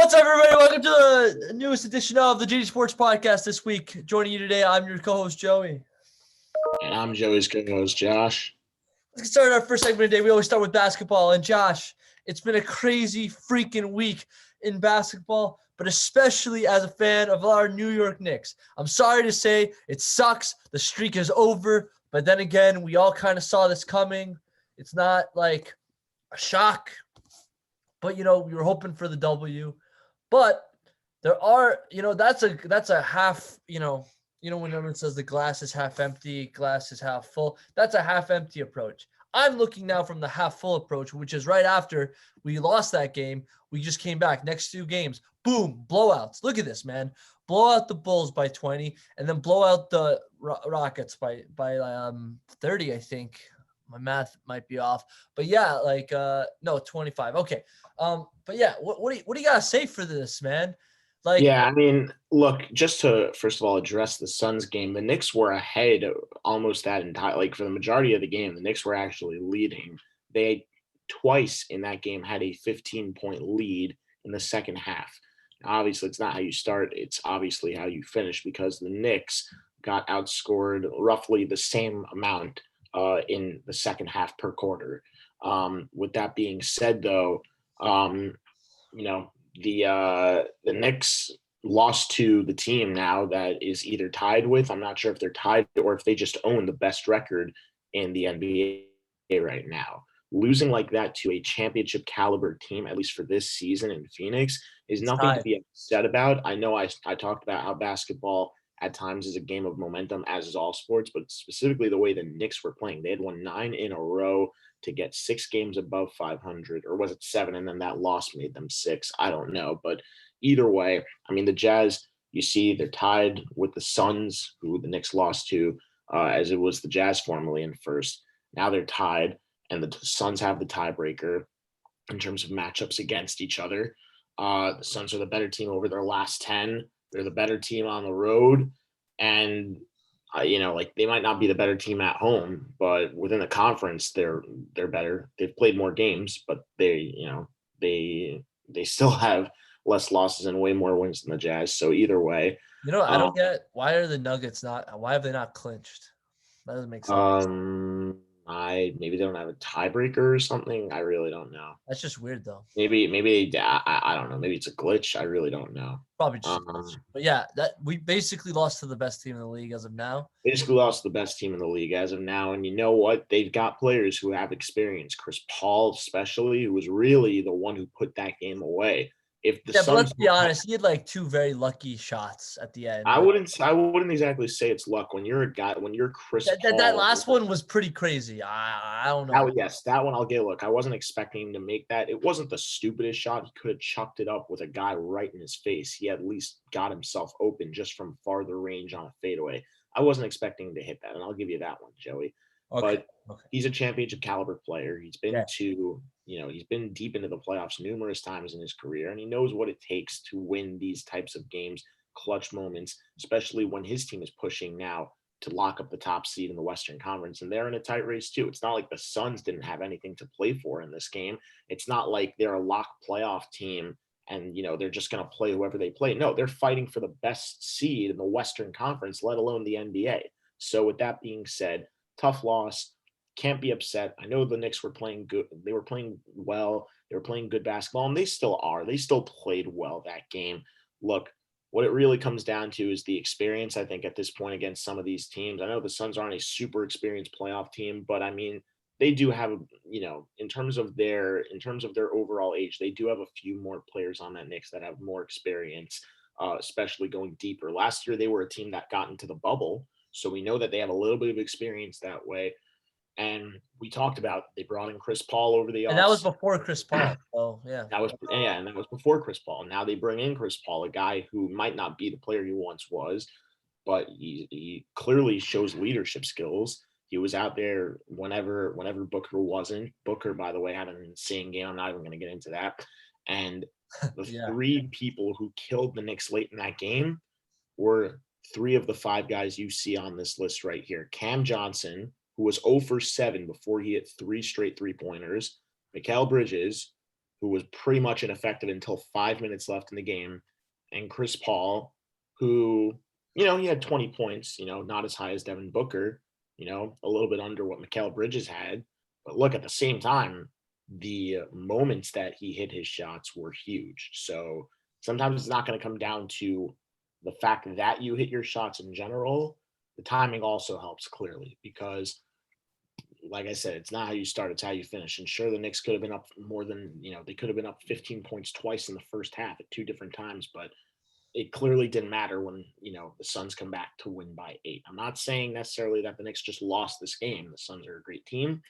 What's up, everybody? Welcome to the newest edition of the JJSports podcast this week. Joining you today, I'm your co-host, Joey. And I'm Joey's co-host, Josh. Let's get started our first segment today. We always start with basketball. And Josh, it's been a crazy freaking week in basketball, but especially as a fan of our New York Knicks. I'm sorry to say it sucks. The streak is over. But then again, we all kind of saw this coming. It's not like a shock. But, we were hoping for the W. But there are, that's a half, whenever it says the glass is half empty, glass is half full, that's a half empty approach. I'm looking now from the half full approach, which is right after we lost that game. We just came back. Next 2 games, boom, blowouts. Look at this, man. Blow out the Bulls by 20 and then blow out the Rockets by 30, I think. My math might be off, but yeah, 25. Okay. But yeah, what do you got to say for this, man? Look, just to first of all address the Suns game, the Knicks were ahead almost that entire, for the majority of the game, the Knicks were actually leading. They twice in that game had a 15-point lead in the second half. Obviously, it's not how you start, it's obviously how you finish, because the Knicks got outscored roughly the same amount in the second half per quarter. With that being said, though, the Knicks lost to the team now that is either tied with, I'm not sure if they're tied or if they just own the best record in the NBA right now. Losing like that to a championship caliber team, at least for this season in Phoenix, is nothing to be upset about. I know I talked about how basketball at times is a game of momentum, as is all sports, but specifically the way the Knicks were playing. They had won 9 in a row to get 6 games above 500, or was it 7? And then that loss made them 6. I don't know. But either way, the Jazz, you see, they're tied with the Suns, who the Knicks lost to, as it was the Jazz formerly in first. Now they're tied, and the Suns have the tiebreaker in terms of matchups against each other. The Suns are the better team over their last 10. They're the better team on the road, and they might not be the better team at home, but within the conference, they're better. They've played more games, but they still have less losses and way more wins than the Jazz. So either way, I don't get, why are the Nuggets why have they not clinched? That doesn't make sense. Maybe they don't have a tiebreaker or something. I really don't know. That's just weird, though. Maybe I don't know. Maybe it's a glitch. I really don't know. Probably just a glitch. But yeah, that we basically lost to the best team in the league as of now. Basically lost to the best team in the league as of now. And you know what? They've got players who have experience. Chris Paul, especially, who was really the one who put that game away. But let's be honest, he had 2 very lucky shots at the end. I wouldn't exactly say it's luck when you're Chris Paul. That last one was pretty crazy. I don't know. Yes, that one I'll get. Look, I wasn't expecting him to make that. It wasn't the stupidest shot. He could have chucked it up with a guy right in his face. He at least got himself open just from farther range on a fadeaway. I wasn't expecting him to hit that, and I'll give you that one, Joey. Okay. But he's a championship caliber player. He's been he's been deep into the playoffs numerous times in his career, and he knows what it takes to win these types of games, clutch moments, especially when his team is pushing now to lock up the top seed in the Western Conference. And they're in a tight race too. It's not like the Suns didn't have anything to play for in this game. It's not like they're a locked playoff team and, they're just going to play whoever they play. No, they're fighting for the best seed in the Western Conference, let alone the NBA. So with that being said, tough loss. Can't be upset. I know the Knicks were playing good. They were playing well. They were playing good basketball, and they still are. They still played well that game. Look, what it really comes down to is the experience, I think, at this point against some of these teams. I know the Suns aren't a super experienced playoff team, but they do have, in terms of their overall age, they do have a few more players on that Knicks that have more experience, especially going deeper. Last year, they were a team that got into the bubble, so we know that they have a little bit of experience that way. And we talked about they brought in Chris Paul over the and that was before Chris Paul. Oh yeah, and that was before Chris Paul. Now they bring in Chris Paul, a guy who might not be the player he once was, but he clearly shows leadership skills. He was out there whenever Booker wasn't. Booker, by the way, had an insane game. I'm not even going to get into that. And the 3 people who killed the Knicks late in that game were 3 of the 5 guys you see on this list right here. Cam Johnson, who was 0 for 7 before he hit 3 straight three-pointers. Mikal Bridges, who was pretty much ineffective until 5 minutes left in the game, and Chris Paul, who, he had 20 points, not as high as Devin Booker, a little bit under what Mikal Bridges had. But look, at the same time, the moments that he hit his shots were huge. So sometimes it's not going to come down to the fact that you hit your shots in general. The timing also helps clearly because, like I said, it's not how you start, it's how you finish. And sure, the Knicks could have been up more than, they could have been up 15 points twice in the first half at 2 different times, but it clearly didn't matter when, the Suns come back to win by 8. I'm not saying necessarily that the Knicks just lost this game. The Suns are a great team,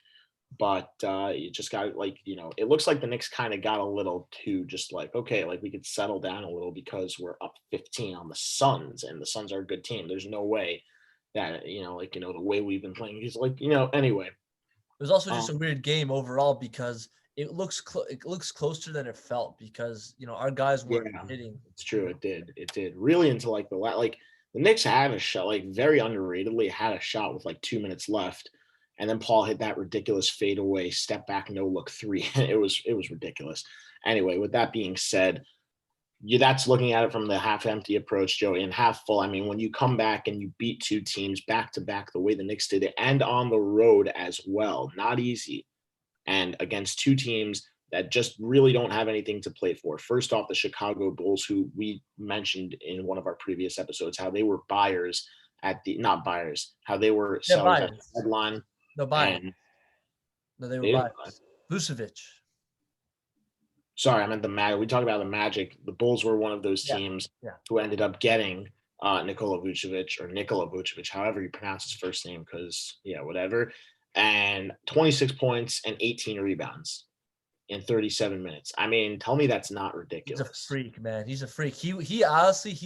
but you just got it looks like the Knicks kind of got a little too just like, okay, like we could settle down a little because we're up 15 on the Suns and the Suns are a good team. There's no way that, the way we've been playing, he's like, anyway. It was also just a weird game overall because it looks closer than it felt because our guys weren't hitting. It's true. It did really until like the Knicks had a shot, like very underratedly had a shot with like 2 minutes left, and then Paul hit that ridiculous fadeaway step back no look 3. It was ridiculous. Anyway, with that being said, that's looking at it from the half empty approach, Joey, and half full. I mean, when you come back and you beat 2 teams back to back the way the Knicks did it, and on the road as well, not easy, and against 2 teams that just really don't have anything to play for. First off, the Chicago Bulls, who we mentioned in one of our previous episodes, how they were buyers how they were sellers at the deadline. No buyers. No, they were buyers. Vucevic. Sorry, I meant the Magic. We talked about the Magic. The Bulls were one of those teams who ended up getting Nikola Vucevic, however you pronounce his first name, because, whatever. And 26 points and 18 rebounds in 37 minutes. I mean, tell me that's not ridiculous. He's a freak, man. He's a freak. He honestly,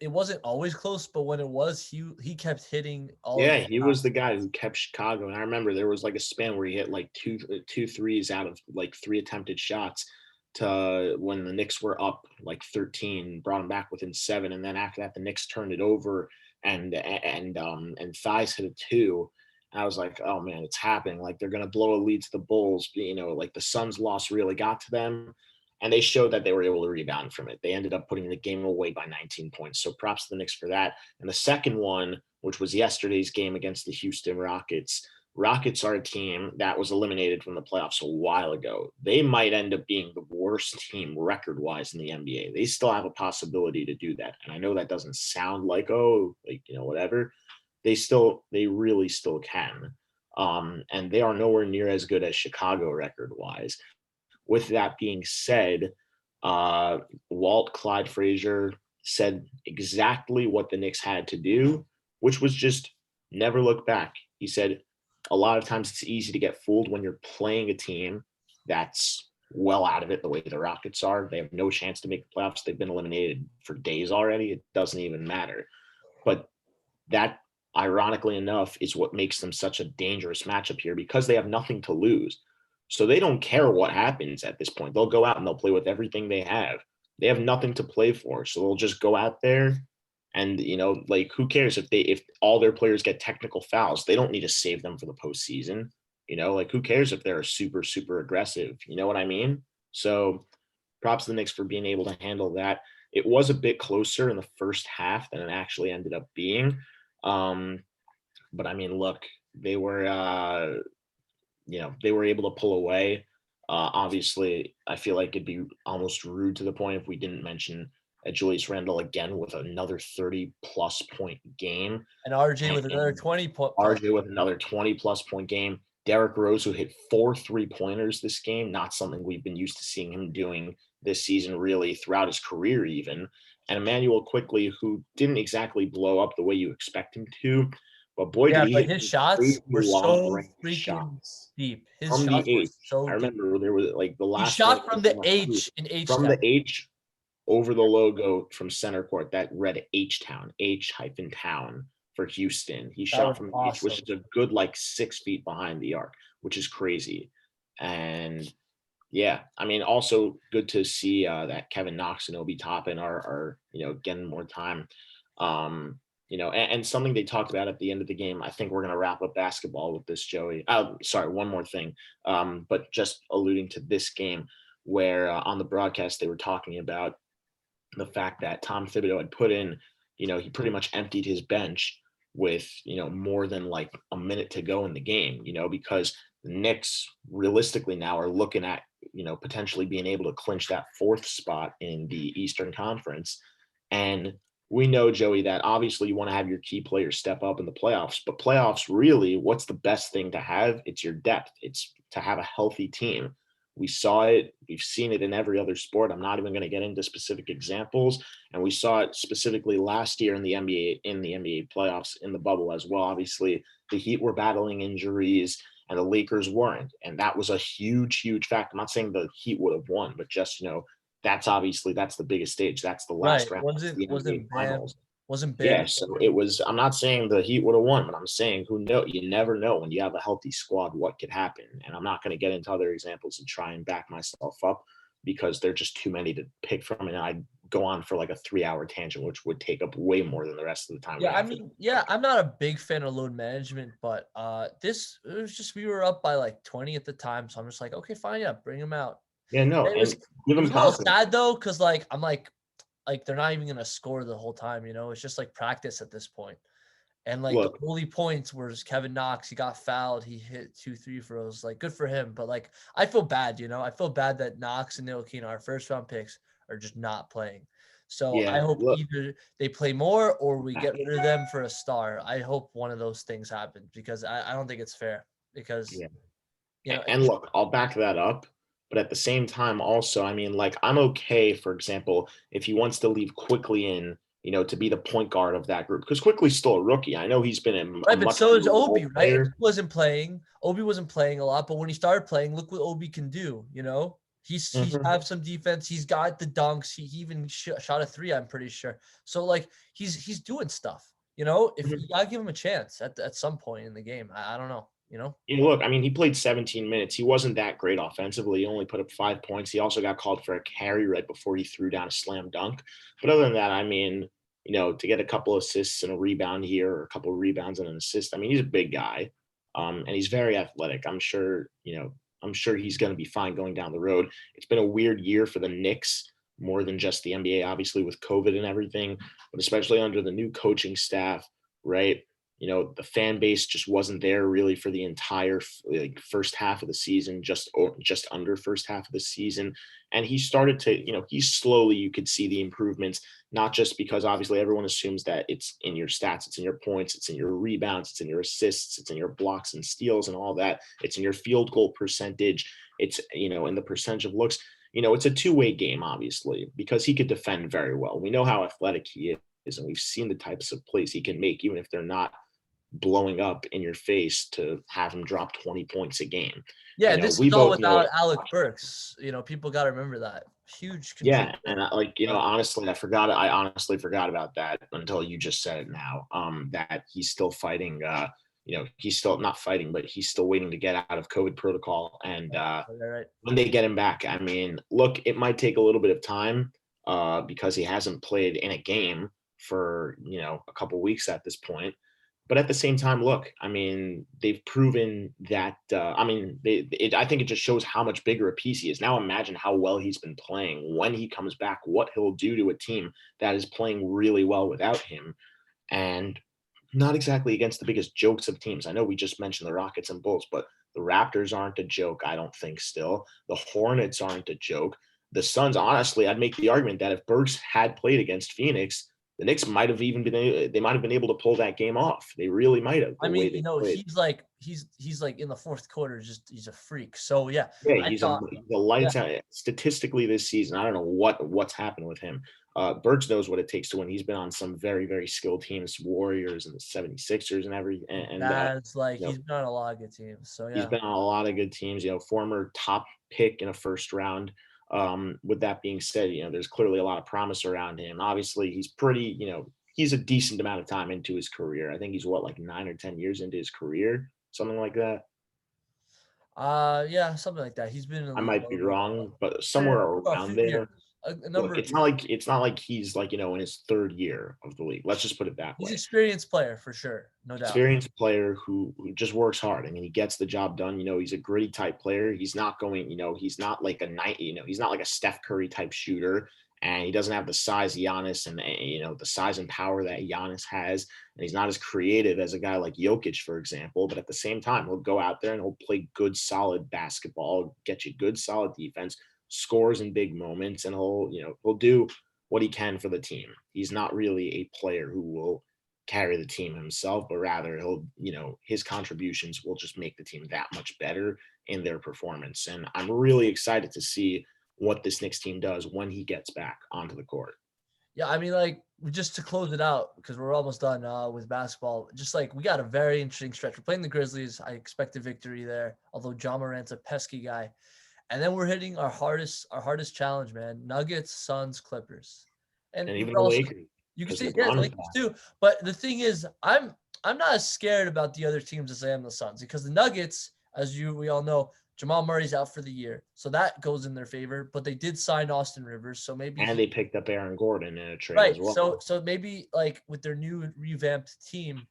it wasn't always close, but when it was, he kept hitting all. Yeah, he was the guy who kept Chicago. And I remember there was like a span where he hit like two threes out of like 3 attempted shots to when the Knicks were up like 13, brought him back within 7. And then after that, the Knicks turned it over and Thies hit a 2. I was like, oh man, it's happening. Like they're going to blow a lead to the Bulls. Like the Suns loss really got to them, and they showed that they were able to rebound from it. They ended up putting the game away by 19 points. So props to the Knicks for that. And the second one, which was yesterday's game against the Houston Rockets. Rockets are a team that was eliminated from the playoffs a while ago. They might end up being the worst team record-wise in the NBA. They still have a possibility to do that. And I know that doesn't sound like, whatever. They really still can. And they are nowhere near as good as Chicago record-wise. With that being said, Walt Clyde Frazier said exactly what the Knicks had to do, which was just never look back. He said, a lot of times it's easy to get fooled when you're playing a team that's well out of it the way the Rockets are. They have no chance to make the playoffs. They've been eliminated for days already. It doesn't even matter. But that, ironically enough, is what makes them such a dangerous matchup here because they have nothing to lose. So they don't care what happens at this point. They'll go out and they'll play with everything they have. They have nothing to play for. So they'll just go out there and, who cares if all their players get technical fouls? They don't need to save them for the postseason. Who cares if they're super, super aggressive? You know what I mean? So props to the Knicks for being able to handle that. It was a bit closer in the first half than it actually ended up being. But I mean, look, they were able to pull away. Obviously, I feel like it'd be almost rude to the point if we didn't mention Julius Randle again with another 30-plus point game. And RJ with another 20 point. RJ with another 20-plus point game. Derrick Rose, who hit 4 3-pointers this game, not something we've been used to seeing him doing this season really throughout his career even. And Emmanuel Quickly, who didn't exactly blow up the way you expect him to, but boy, did he hit his shots were so freaking deep. His from shots the H. Were so I remember there was like the last. He shot from the H in H. From the H over the logo from center court that read H-Town, H-Town for Houston. He shot from the H, which is a good 6 feet behind the arc, which is crazy. And yeah, I mean, also good to see that Kevin Knox and Obi Toppin are getting more time. And something they talked about at the end of the game, I think we're going to wrap up basketball with this, Joey. Sorry, one more thing. But just alluding to this game, where on the broadcast they were talking about the fact that Tom Thibodeau had put in, he pretty much emptied his bench with, more than like a minute to go in the game, because the Knicks realistically now are looking at, potentially being able to clinch that fourth spot in the Eastern Conference. And we know, Joey, that obviously you want to have your key players step up in the playoffs, but playoffs really, what's the best thing to have? It's your depth. It's to have a healthy team. We saw it. We've seen it in every other sport. I'm not even going to get into specific examples. And we saw it specifically last year in the NBA playoffs in the bubble as well. Obviously, the Heat were battling injuries and the Lakers weren't. And that was a huge, huge fact. I'm not saying the Heat would have won, but just, that's the biggest stage. That's the last round. That's the NBA finals. Wasn't Bam? Yeah, so it was. I'm not saying the Heat would have won, but I'm saying you never know when you have a healthy squad what could happen. And I'm not going to get into other examples and try and back myself up because there are just too many to pick from, and I'd go on for like a 3-hour tangent, which would take up way more than the rest of the time. Yeah, I'm not a big fan of load management, but it was just we were up by like 20 at the time, so I'm just like, okay, fine, yeah, bring them out. Yeah, no, it was a little sad though, because I'm like they're not even gonna score the whole time, it's just like practice at this point. And the only points was Kevin Knox. He got fouled. He hit 2 3 throws. Like, good for him. But I feel bad, I feel bad that Knox and Ntilikina, our first round picks, are just not playing. So I hope either they play more or we get rid of them for a star. I hope one of those things happens because I don't think it's fair because and look, I'll back that up. But at the same time, also, I mean, I'm okay, for example, if he wants to leave Quickly in, to be the point guard of that group, because Quickly's still a rookie. I know he's been but so is Obi, right? He wasn't playing. Obi wasn't playing a lot, but when he started playing, look what Obi can do. He's have some defense. He's got the dunks. He even shot a 3. I'm pretty sure. So he's doing stuff. If you gotta give him a chance at some point in the game. I don't know. Look, I mean, he played 17 minutes. He wasn't that great offensively. He only put up 5 points. He also got called for a carry right before he threw down a slam dunk. But other than that, I mean, to get a couple assists and a rebound here, or a couple of rebounds and an assist, I mean, he's a big guy, and he's very athletic. I'm sure he's going to be fine going down the road. It's been a weird year for the Knicks, more than just the NBA, obviously, with COVID and everything, but especially under the new coaching staff, right? The fan base just wasn't there really for the entire first half of the season, just under first half of the season. And he started to, he's slowly, you could see the improvements, not just because obviously everyone assumes that it's in your stats, it's in your points, it's in your rebounds, it's in your assists, it's in your blocks and steals and all that. It's in your field goal percentage. It's, in the percentage of looks. It's a two-way game, obviously, because he could defend very well. We know how athletic he is, and we've seen the types of plays he can make, even if they're not blowing up in your face, to have him drop 20 points a game. Yeah, this is all without Alec Burks. People got to remember that. Huge contributor. Yeah, and honestly, I honestly forgot about that until you just said it now. That he's still fighting. He's still not fighting, but he's still waiting to get out of COVID protocol. And right. When they get him back, I mean, look, it might take a little bit of time because he hasn't played in a game for a couple weeks at this point. But at the same time, look, I mean, they've proven that, I think it just shows how much bigger a piece he is. Now imagine how well he's been playing when he comes back, what he'll do to a team that is playing really well without him. And not exactly against the biggest jokes of teams. I know we just mentioned the Rockets and Bulls, but the Raptors aren't a joke, I don't think still. The Hornets aren't a joke. The Suns, honestly, I'd make the argument that if Burks had played against Phoenix, the Knicks might have been able to pull that game off. They really might have. I mean, he's like in the fourth quarter, he's a freak. So yeah. Yeah, he's the lights out statistically this season. I don't know what's happened with him. Burks knows what it takes to win. He's been on some very, very skilled teams, Warriors and the 76ers and he's been on a lot of good teams. So yeah. He's been on a lot of good teams, former top pick in a first round. With that being said, there's clearly a lot of promise around him. Obviously, he's pretty, he's a decent amount of time into his career. I think he's 9 or 10 years into his career, something like that. Yeah, something like that. He's been. I might be wrong, but somewhere around there. a number. Look, it's not like he's like, in his third year of the league. Let's just put it that He's way. an experienced player for sure, no doubt. Experienced player who just works hard. I mean, he gets the job done. He's a gritty type player. He's not going, he's not like he's not like a Steph Curry type shooter, and he doesn't have the size Giannis and the size and power that Giannis has. And he's not as creative as a guy like Jokic, for example. But at the same time, he'll go out there and he'll play good, solid basketball, get you good, solid defense, scores in big moments, and he'll do what he can for the team. He's not really a player who will carry the team himself, but rather his contributions will just make the team that much better in their performance. And I'm really excited to see what this Knicks team does when he gets back onto the court. Yeah, I mean, like, just to close it out, because we're almost done with basketball, just like we got a very interesting stretch. We're playing the Grizzlies. I expect a victory there, although Ja Morant's a pesky guy. And then we're hitting our hardest challenge, man. Nuggets, Suns, Clippers. And even the Lakers. You can see the Lakers too. But the thing is, I'm not as scared about the other teams as I am the Suns, because the Nuggets, as we all know, Jamal Murray's out for the year, so that goes in their favor. But they did sign Austin Rivers, so maybe they picked up Aaron Gordon in a trade right. as well. So maybe like with their new revamped team,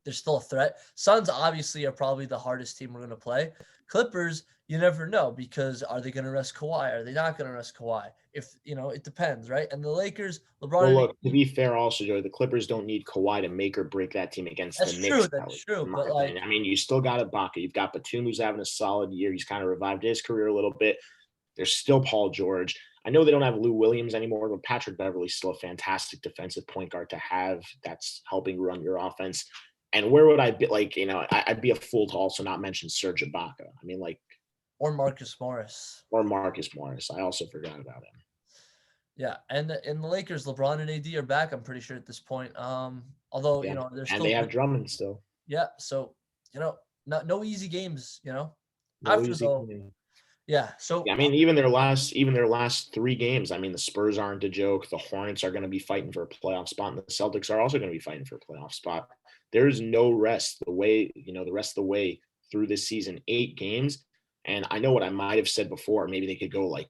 they're still a threat. Suns obviously are probably the hardest team we're going to play. Clippers, you never know, because are they going to rest Kawhi? Are they not going to rest Kawhi? If it depends, right? And the Lakers, LeBron. Well, look, to be fair, also, Joey, the Clippers don't need Kawhi to make or break that team against the Knicks. That's true. But I mean, you still got Ibaka. You've got Batum, who's having a solid year. He's kind of revived his career a little bit. There's still Paul George. I know they don't have Lou Williams anymore, but Patrick Beverley's still a fantastic defensive point guard to have. That's helping run your offense. And where would I be? Like, I'd be a fool to also not mention Serge Ibaka. I mean, like, or Marcus Morris. I also forgot about him. Yeah, and in the Lakers, LeBron and AD are back, I'm pretty sure, at this point. Although they're still, and they have Drummond still. Yeah, so no easy games. No easy games. Yeah. So I mean, even their last 3 games. I mean, the Spurs aren't a joke. The Hornets are going to be fighting for a playoff spot, and the Celtics are also going to be fighting for a playoff spot. There's no rest the rest of the way through this season. 8 games. And I know what I might have said before. Maybe they could go like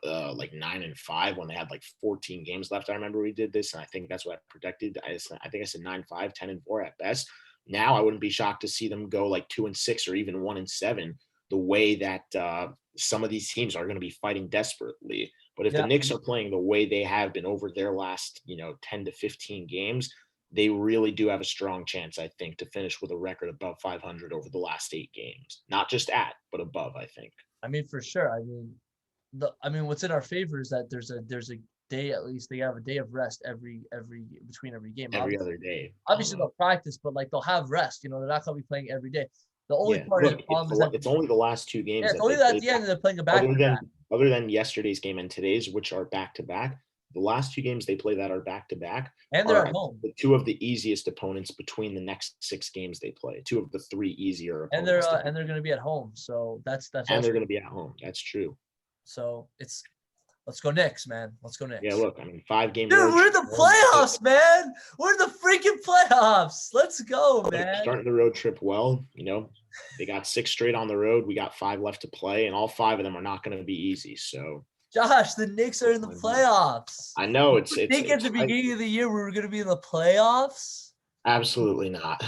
9-5 when they had like 14 games left. I remember we did this, and I think that's what I predicted. I think I said 9-5, 10-4 at best. Now I wouldn't be shocked to see them go like 2-6 or even 1-7. The way that some of these teams are going to be fighting desperately. But if the Knicks are playing the way they have been over their last 10 to 15 games, they really do have a strong chance, I think, to finish with a record above 500 over the last 8 games. Not just at, but above, I think. I mean, for sure. I mean, what's in our favor is that there's a day, at least they have a day of rest between every game. Every other day. Obviously, they'll practice, but like they'll have rest. They're not going to be playing every day. The only part of the problem is that it's only the last 2 games. Yeah, it's only at the end they're playing a back-to-back. Other than yesterday's game and today's, which are back-to-back, the last 2 games they play that are back-to-back. And they're at home. 2 of the easiest opponents between the next 6 games they play. 2 of the 3 easier opponents. And they're going to be at home. So that's. And they're going to be at home. That's true. So let's go Knicks, man. Let's go Knicks. Yeah, look, I mean, 5 games. Dude, we're in the playoffs, man. We're in the freaking playoffs. Let's go, man. Starting the road trip well. They got 6 straight on the road. We got 5 left to play, and all 5 of them are not going to be easy. So. Josh, the Knicks are in the playoffs. I know at the beginning of the year we were going to be in the playoffs? Absolutely not.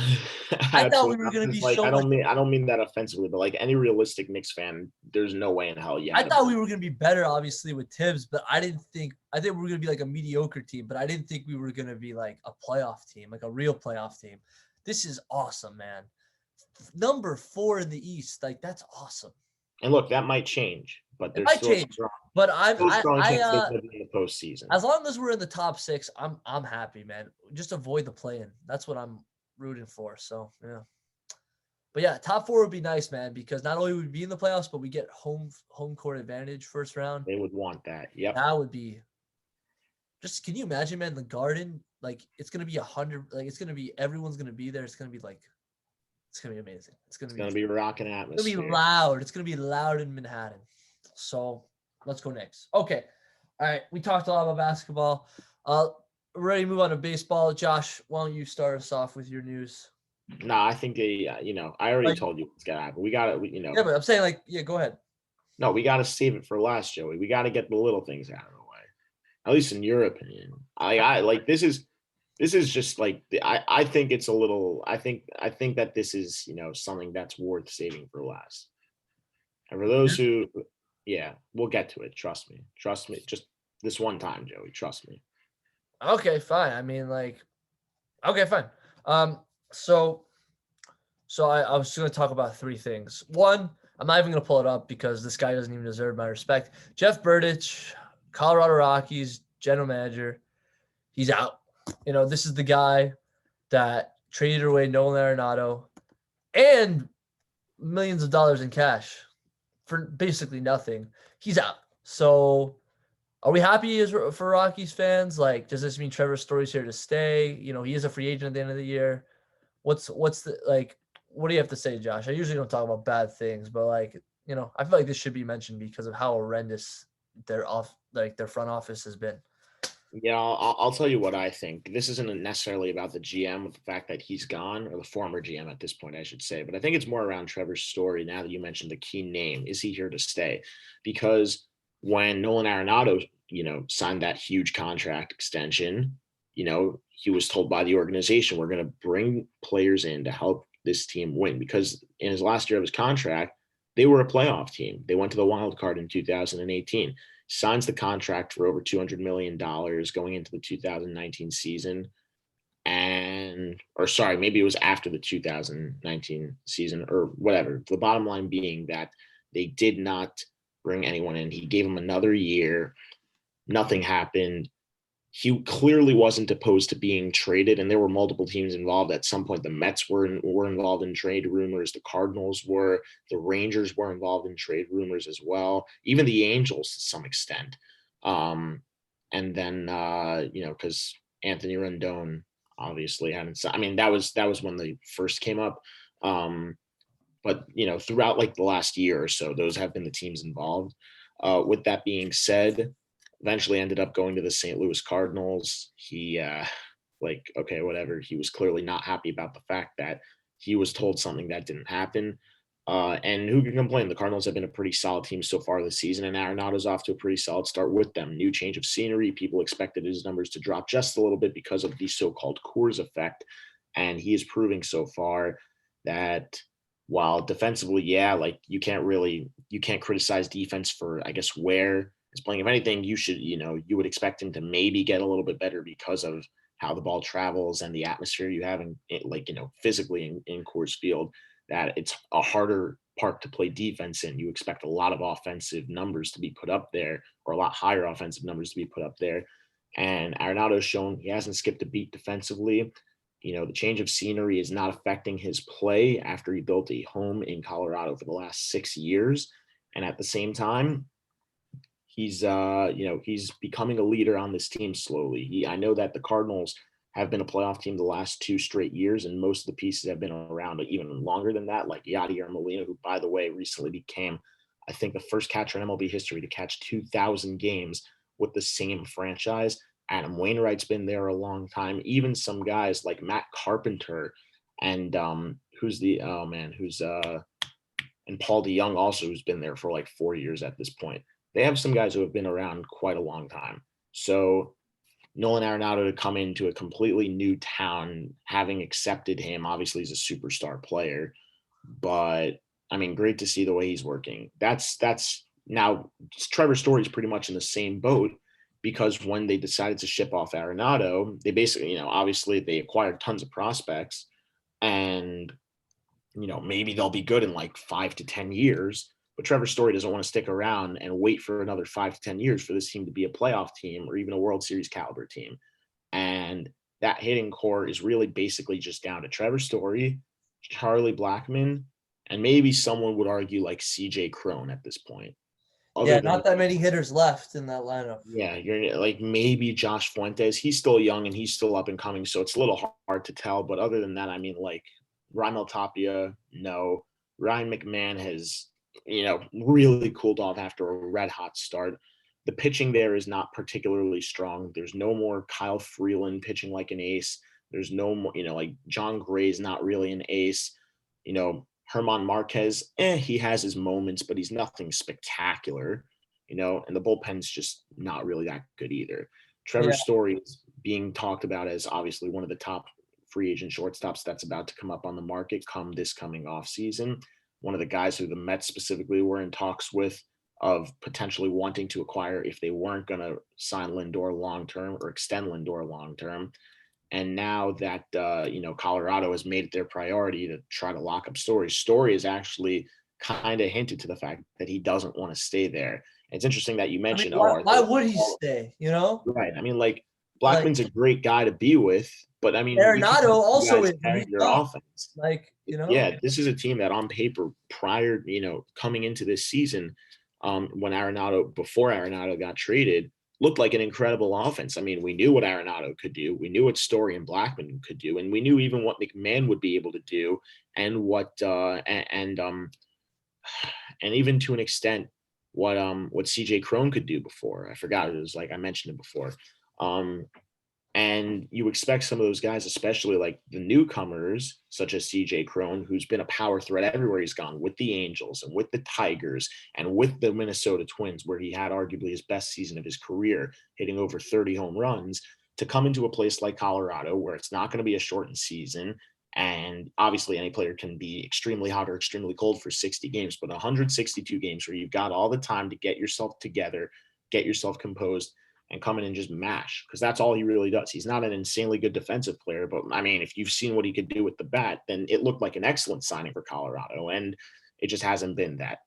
I thought we were going to be I don't mean that offensively, but like any realistic Knicks fan, there's no way in hell. Yeah. I thought we were going to be better, obviously, with Tibbs, but I think we were going to be like a mediocre team, but I didn't think we were going to be like a playoff team, like a real playoff team. This is awesome, man. Number 4 in the East, like that's awesome. And look, that might change, but there's still strong. But in the postseason. As long as we're in the top 6, I'm happy, man. Just avoid the play-in. That's what I'm rooting for. So yeah. But yeah, top 4 would be nice, man, because not only would we be in the playoffs, but we get home court advantage first round. They would want that. Yep. That would be. Just can you imagine, man? The Garden, like it's gonna be 100. Like it's gonna be everyone's gonna be there. It's gonna be like. It's going to be amazing. It's going to be rocking atmosphere. It's going to be loud. It's going to be loud in Manhattan. So let's go Knicks. Okay. All right. We talked a lot about basketball. Ready to move on to baseball. Josh, why don't you start us off with your news? Nah, I think I already told you what's going to happen. We got it, Yeah, but I'm saying go ahead. No, we got to save it for last, Joey. We got to get the little things out of the way. at least in your opinion. I like this is just like I think it's a little I think that this is, something that's worth saving for last. And for those who, yeah, we'll get to it. Trust me. Trust me. Just this one time, Joey. Trust me. Okay, fine. I mean, like, okay, fine. Um, so I was going to talk about three things. One, I'm not even going to pull it up because this guy doesn't even deserve my respect. Jeff Burdich, Colorado Rockies general manager, he's out. This is the guy that traded away Nolan Arenado and millions of dollars in cash for basically nothing. He's out. So are we happy for Rockies fans? Like, does this mean Trevor Story's here to stay? He is a free agent at the end of the year. What's the like? What do you have to say, Josh? I usually don't talk about bad things, but like, I feel like this should be mentioned because of how horrendous their front office has been. Yeah, I'll tell you what I think. This isn't necessarily about the GM with the fact that he's gone, or the former GM at this point, I should say. But I think it's more around Trevor's story now that you mentioned the key name. Is he here to stay? Because when Nolan Arenado, signed that huge contract extension, he was told by the organization, we're going to bring players in to help this team win. Because in his last year of his contract, they were a playoff team. They went to the wild card in 2018. Signs the contract for over $200 million going into the 2019 season. Maybe it was after the 2019 season or whatever. The bottom line being that they did not bring anyone in. He gave him another year. Nothing happened. He clearly wasn't opposed to being traded, and there were multiple teams involved. At some point, the Mets were involved in trade rumors. The Cardinals were. The Rangers were involved in trade rumors as well. Even the Angels to some extent. And then, because Anthony Rendon obviously hadn't. I mean, that was when they first came up. But throughout like the last year or so, those have been the teams involved. With that being said, eventually ended up going to the St. Louis Cardinals. He okay, whatever. He was clearly not happy about the fact that he was told something that didn't happen. And who can complain? The Cardinals have been a pretty solid team so far this season, and Arenado's off to a pretty solid start with them. New change of scenery. People expected his numbers to drop just a little bit because of the so-called Coors effect, and he is proving so far that while defensively, you can't criticize defense for, I guess, where is playing. If anything, you would expect him to maybe get a little bit better because of how the ball travels and the atmosphere you have physically in Coors Field, that it's a harder park to play defense in. You expect a lot of offensive numbers to be put up there, or a lot higher offensive numbers to be put up there. And Arenado's shown he hasn't skipped a beat defensively. The change of scenery is not affecting his play after he built a home in Colorado for the last 6 years. And at the same time, he's becoming a leader on this team slowly. I know that the Cardinals have been a playoff team the last 2 straight years, and most of the pieces have been around even longer than that, like Yadier Molina, who, by the way, recently became, I think, the first catcher in MLB history to catch 2,000 games with the same franchise. Adam Wainwright's been there a long time. Even some guys like Matt Carpenter and and Paul DeYoung also, who's been there for like 4 years at this point. They have some guys who have been around quite a long time. So Nolan Arenado to come into a completely new town, having accepted him, obviously he's a superstar player, but I mean, great to see the way he's working. That's now Trevor Story's pretty much in the same boat, because when they decided to ship off Arenado, they basically, obviously they acquired tons of prospects, and maybe they'll be good in like 5 to 10 years. But Trevor Story doesn't want to stick around and wait for another 5 to 10 years for this team to be a playoff team or even a World Series caliber team. And that hitting core is really basically just down to Trevor Story, Charlie Blackmon, and maybe someone would argue like CJ Cron at this point. Not that many hitters left in that lineup. Yeah, you're like maybe Josh Fuentes. He's still young and he's still up and coming, so it's a little hard to tell. But other than that, I mean, like Raimel Tapia, no. Ryan McMahon has, really cooled off after a red hot start. The pitching there is not particularly strong. There's no more Kyle Freeland pitching like an ace. There's no more, like John Gray's not really an ace. Herman Marquez, he has his moments, but he's nothing spectacular. and the bullpen's just not really that good either. Trevor Yeah. Story is being talked about as obviously one of the top free agent shortstops that's about to come up on the market come this coming off season. One of the guys who the Mets specifically were in talks with of potentially wanting to acquire if they weren't going to sign Lindor long term or extend Lindor long term. And now that Colorado has made it their priority to try to lock up Story, Story is actually kind of hinted to the fact that he doesn't want to stay there. It's interesting that you mentioned, why would he stay? Right. I mean, like Like Blackman's a great guy to be with, but I mean, you Arenado can't have two also guys is. carrying your Tough. offense. Yeah. This is a team that on paper prior, coming into this season, before Arenado got traded, looked like an incredible offense. I mean, we knew what Arenado could do. We knew what Story and Blackman could do, and we knew even what McMahon would be able to do, and and even to an extent what CJ Crone could do before. I forgot, it was like I mentioned it before. And you expect some of those guys, especially like the newcomers, such as CJ Crone, who's been a power threat everywhere he's gone, with the Angels and with the Tigers and with the Minnesota Twins, where he had arguably his best season of his career, hitting over 30 home runs, to come into a place like Colorado where it's not going to be a shortened season. And obviously any player can be extremely hot or extremely cold for 60 games, but 162 games where you've got all the time to get yourself together, get yourself composed, and come in and just mash, because that's all he really does. He's not an insanely good defensive player, but I mean, if you've seen what he could do with the bat, then it looked like an excellent signing for Colorado, and it just hasn't been that.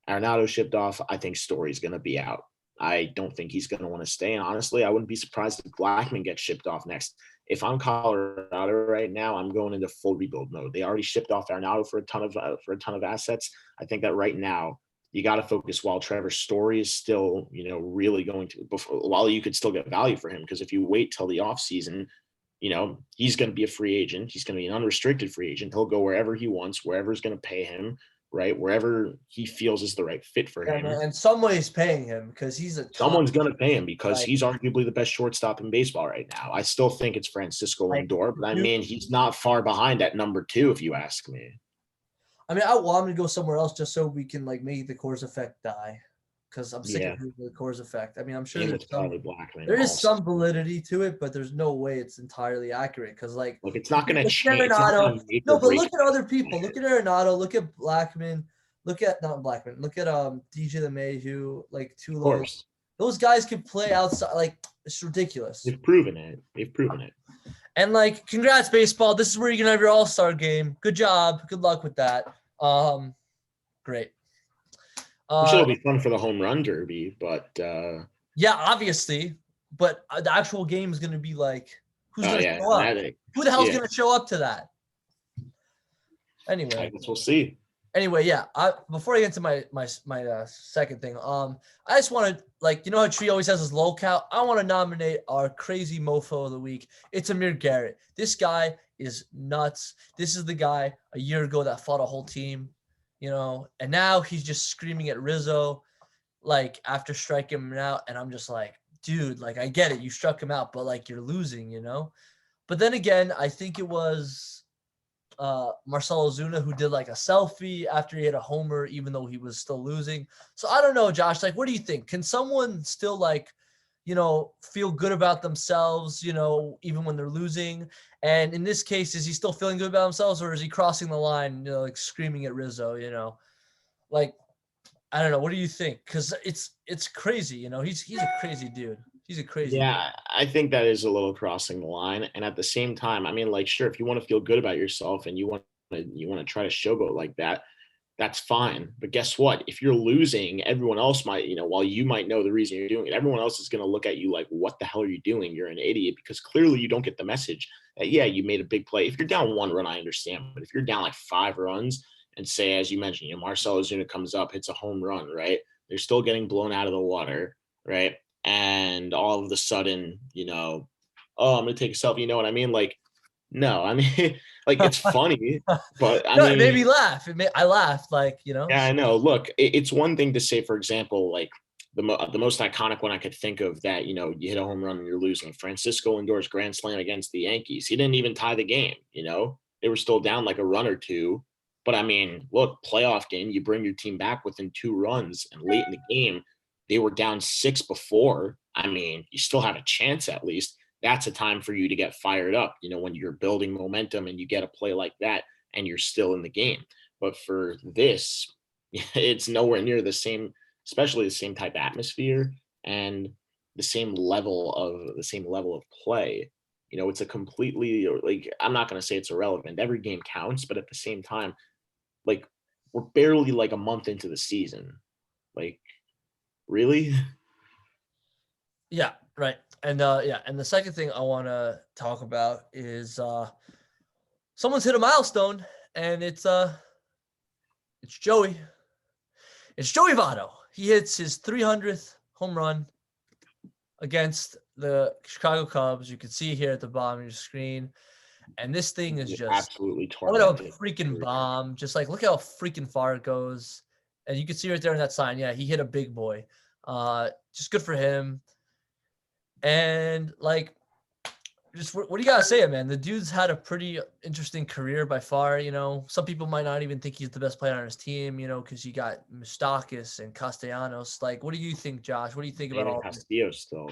Arenado shipped off. I think Story's going to be out. I don't think he's going to want to stay, and honestly, I wouldn't be surprised if Blackman gets shipped off next. If I'm Colorado right now, I'm going into full rebuild mode. They already shipped off Arenado for a ton of assets. I think that right now, you got to focus while Trevor Story is still, really going to, while you could still get value for him. Because if you wait till the offseason, he's going to be a free agent. He's going to be an unrestricted free agent. He'll go wherever he wants, wherever's going to pay him, right? Wherever he feels is the right fit for him. And somebody's paying him because he's someone's going to pay him because he's arguably the best shortstop in baseball right now. I still think it's Francisco Lindor, but I mean, he's not far behind at number 2, if you ask me. I mean, I want him to go somewhere else just so we can make the Coors effect die, because I'm sick of the Coors effect. I mean, I'm sure there is some validity to it, but there's no way it's entirely accurate, because look, it's not going to change. No, but look at other people. Look at Arenado. Look at Blackman. Look at DJ LeMahieu, Tulo. Those guys can play outside. It's ridiculous. They've proven it. And congrats, baseball. This is where you're gonna have your all-star game. Good job. Good luck with that. Great. I'm sure it'll be fun for the home run derby, but yeah, obviously. But the actual game is gonna be who's gonna show up? Who the hell's gonna show up to that? Anyway, I guess we'll see. Anyway, yeah. Before I get into my second thing, I just want to how Tree always has his lolcow. I want to nominate our crazy mofo of the week. It's Amir Garrett. This guy is nuts. This is the guy a year ago that fought a whole team, and now he's just screaming at Rizzo, after striking him out, and I'm just dude, I get it, you struck him out, but you're losing, But then again, I think it was Marcell Ozuna who did a selfie after he hit a homer, even though he was still losing. So I don't know, Josh, what do you think? Can someone still feel good about themselves, even when they're losing? And in this case, is he still feeling good about themselves, or is he crossing the line, screaming at Rizzo, I don't know. What do you think? Cause it's crazy. He's a crazy dude. He's a crazy dude. I think that is a little crossing the line. And at the same time, I mean, sure, if you want to feel good about yourself and you want to try to showboat like that, that's fine. But guess what? If you're losing, everyone else might, while you might know the reason you're doing it, everyone else is going to look at you what the hell are you doing? You're an idiot, because clearly you don't get the message that, you made a big play. If you're down 1 run, I understand. But if you're down 5 runs and say, as you mentioned, Marcell Ozuna comes up, hits a home run, right? They're still getting blown out of the water, right? And all of a sudden, I'm going to take a selfie. You know what I mean? No, I mean, it's funny, but I mean, it made me laugh. I laughed, Yeah, I know. Look, it's one thing to say, for example, the most iconic one I could think of that, you hit a home run and you're losing. Francisco Lindor's grand slam against the Yankees. He didn't even tie the game, They were still down a run or two. But I mean, look, playoff game, you bring your team back within 2 runs, and late in the game, they were down 6 before. I mean, you still have a chance at least. That's a time for you to get fired up, when you're building momentum and you get a play like that and you're still in the game. But for this, it's nowhere near the same, especially the same type atmosphere and the same level of play. It's a completely, like, I'm not going to say it's irrelevant. Every game counts, but at the same time, like, we're barely like a month into the season. Like, really? Yeah, right. And and the second thing I want to talk about is someone's hit a milestone, and it's Joey. It's Joey Votto. He hits his 300th home run against the Chicago Cubs. You can see here at the bottom of your screen. And this thing is just absolutely what a tormented. freaking bomb. Just like, look how freaking far it goes. And you can see right there in that sign. Yeah, he hit a big boy. Just good for him. And like, just what do you gotta say, man? The dude's had a pretty interesting career by far. Some people might not even think he's the best player on his team, because you got Moustakis and Castellanos. Like, what do you think, Josh? What do you think about all Castillo still?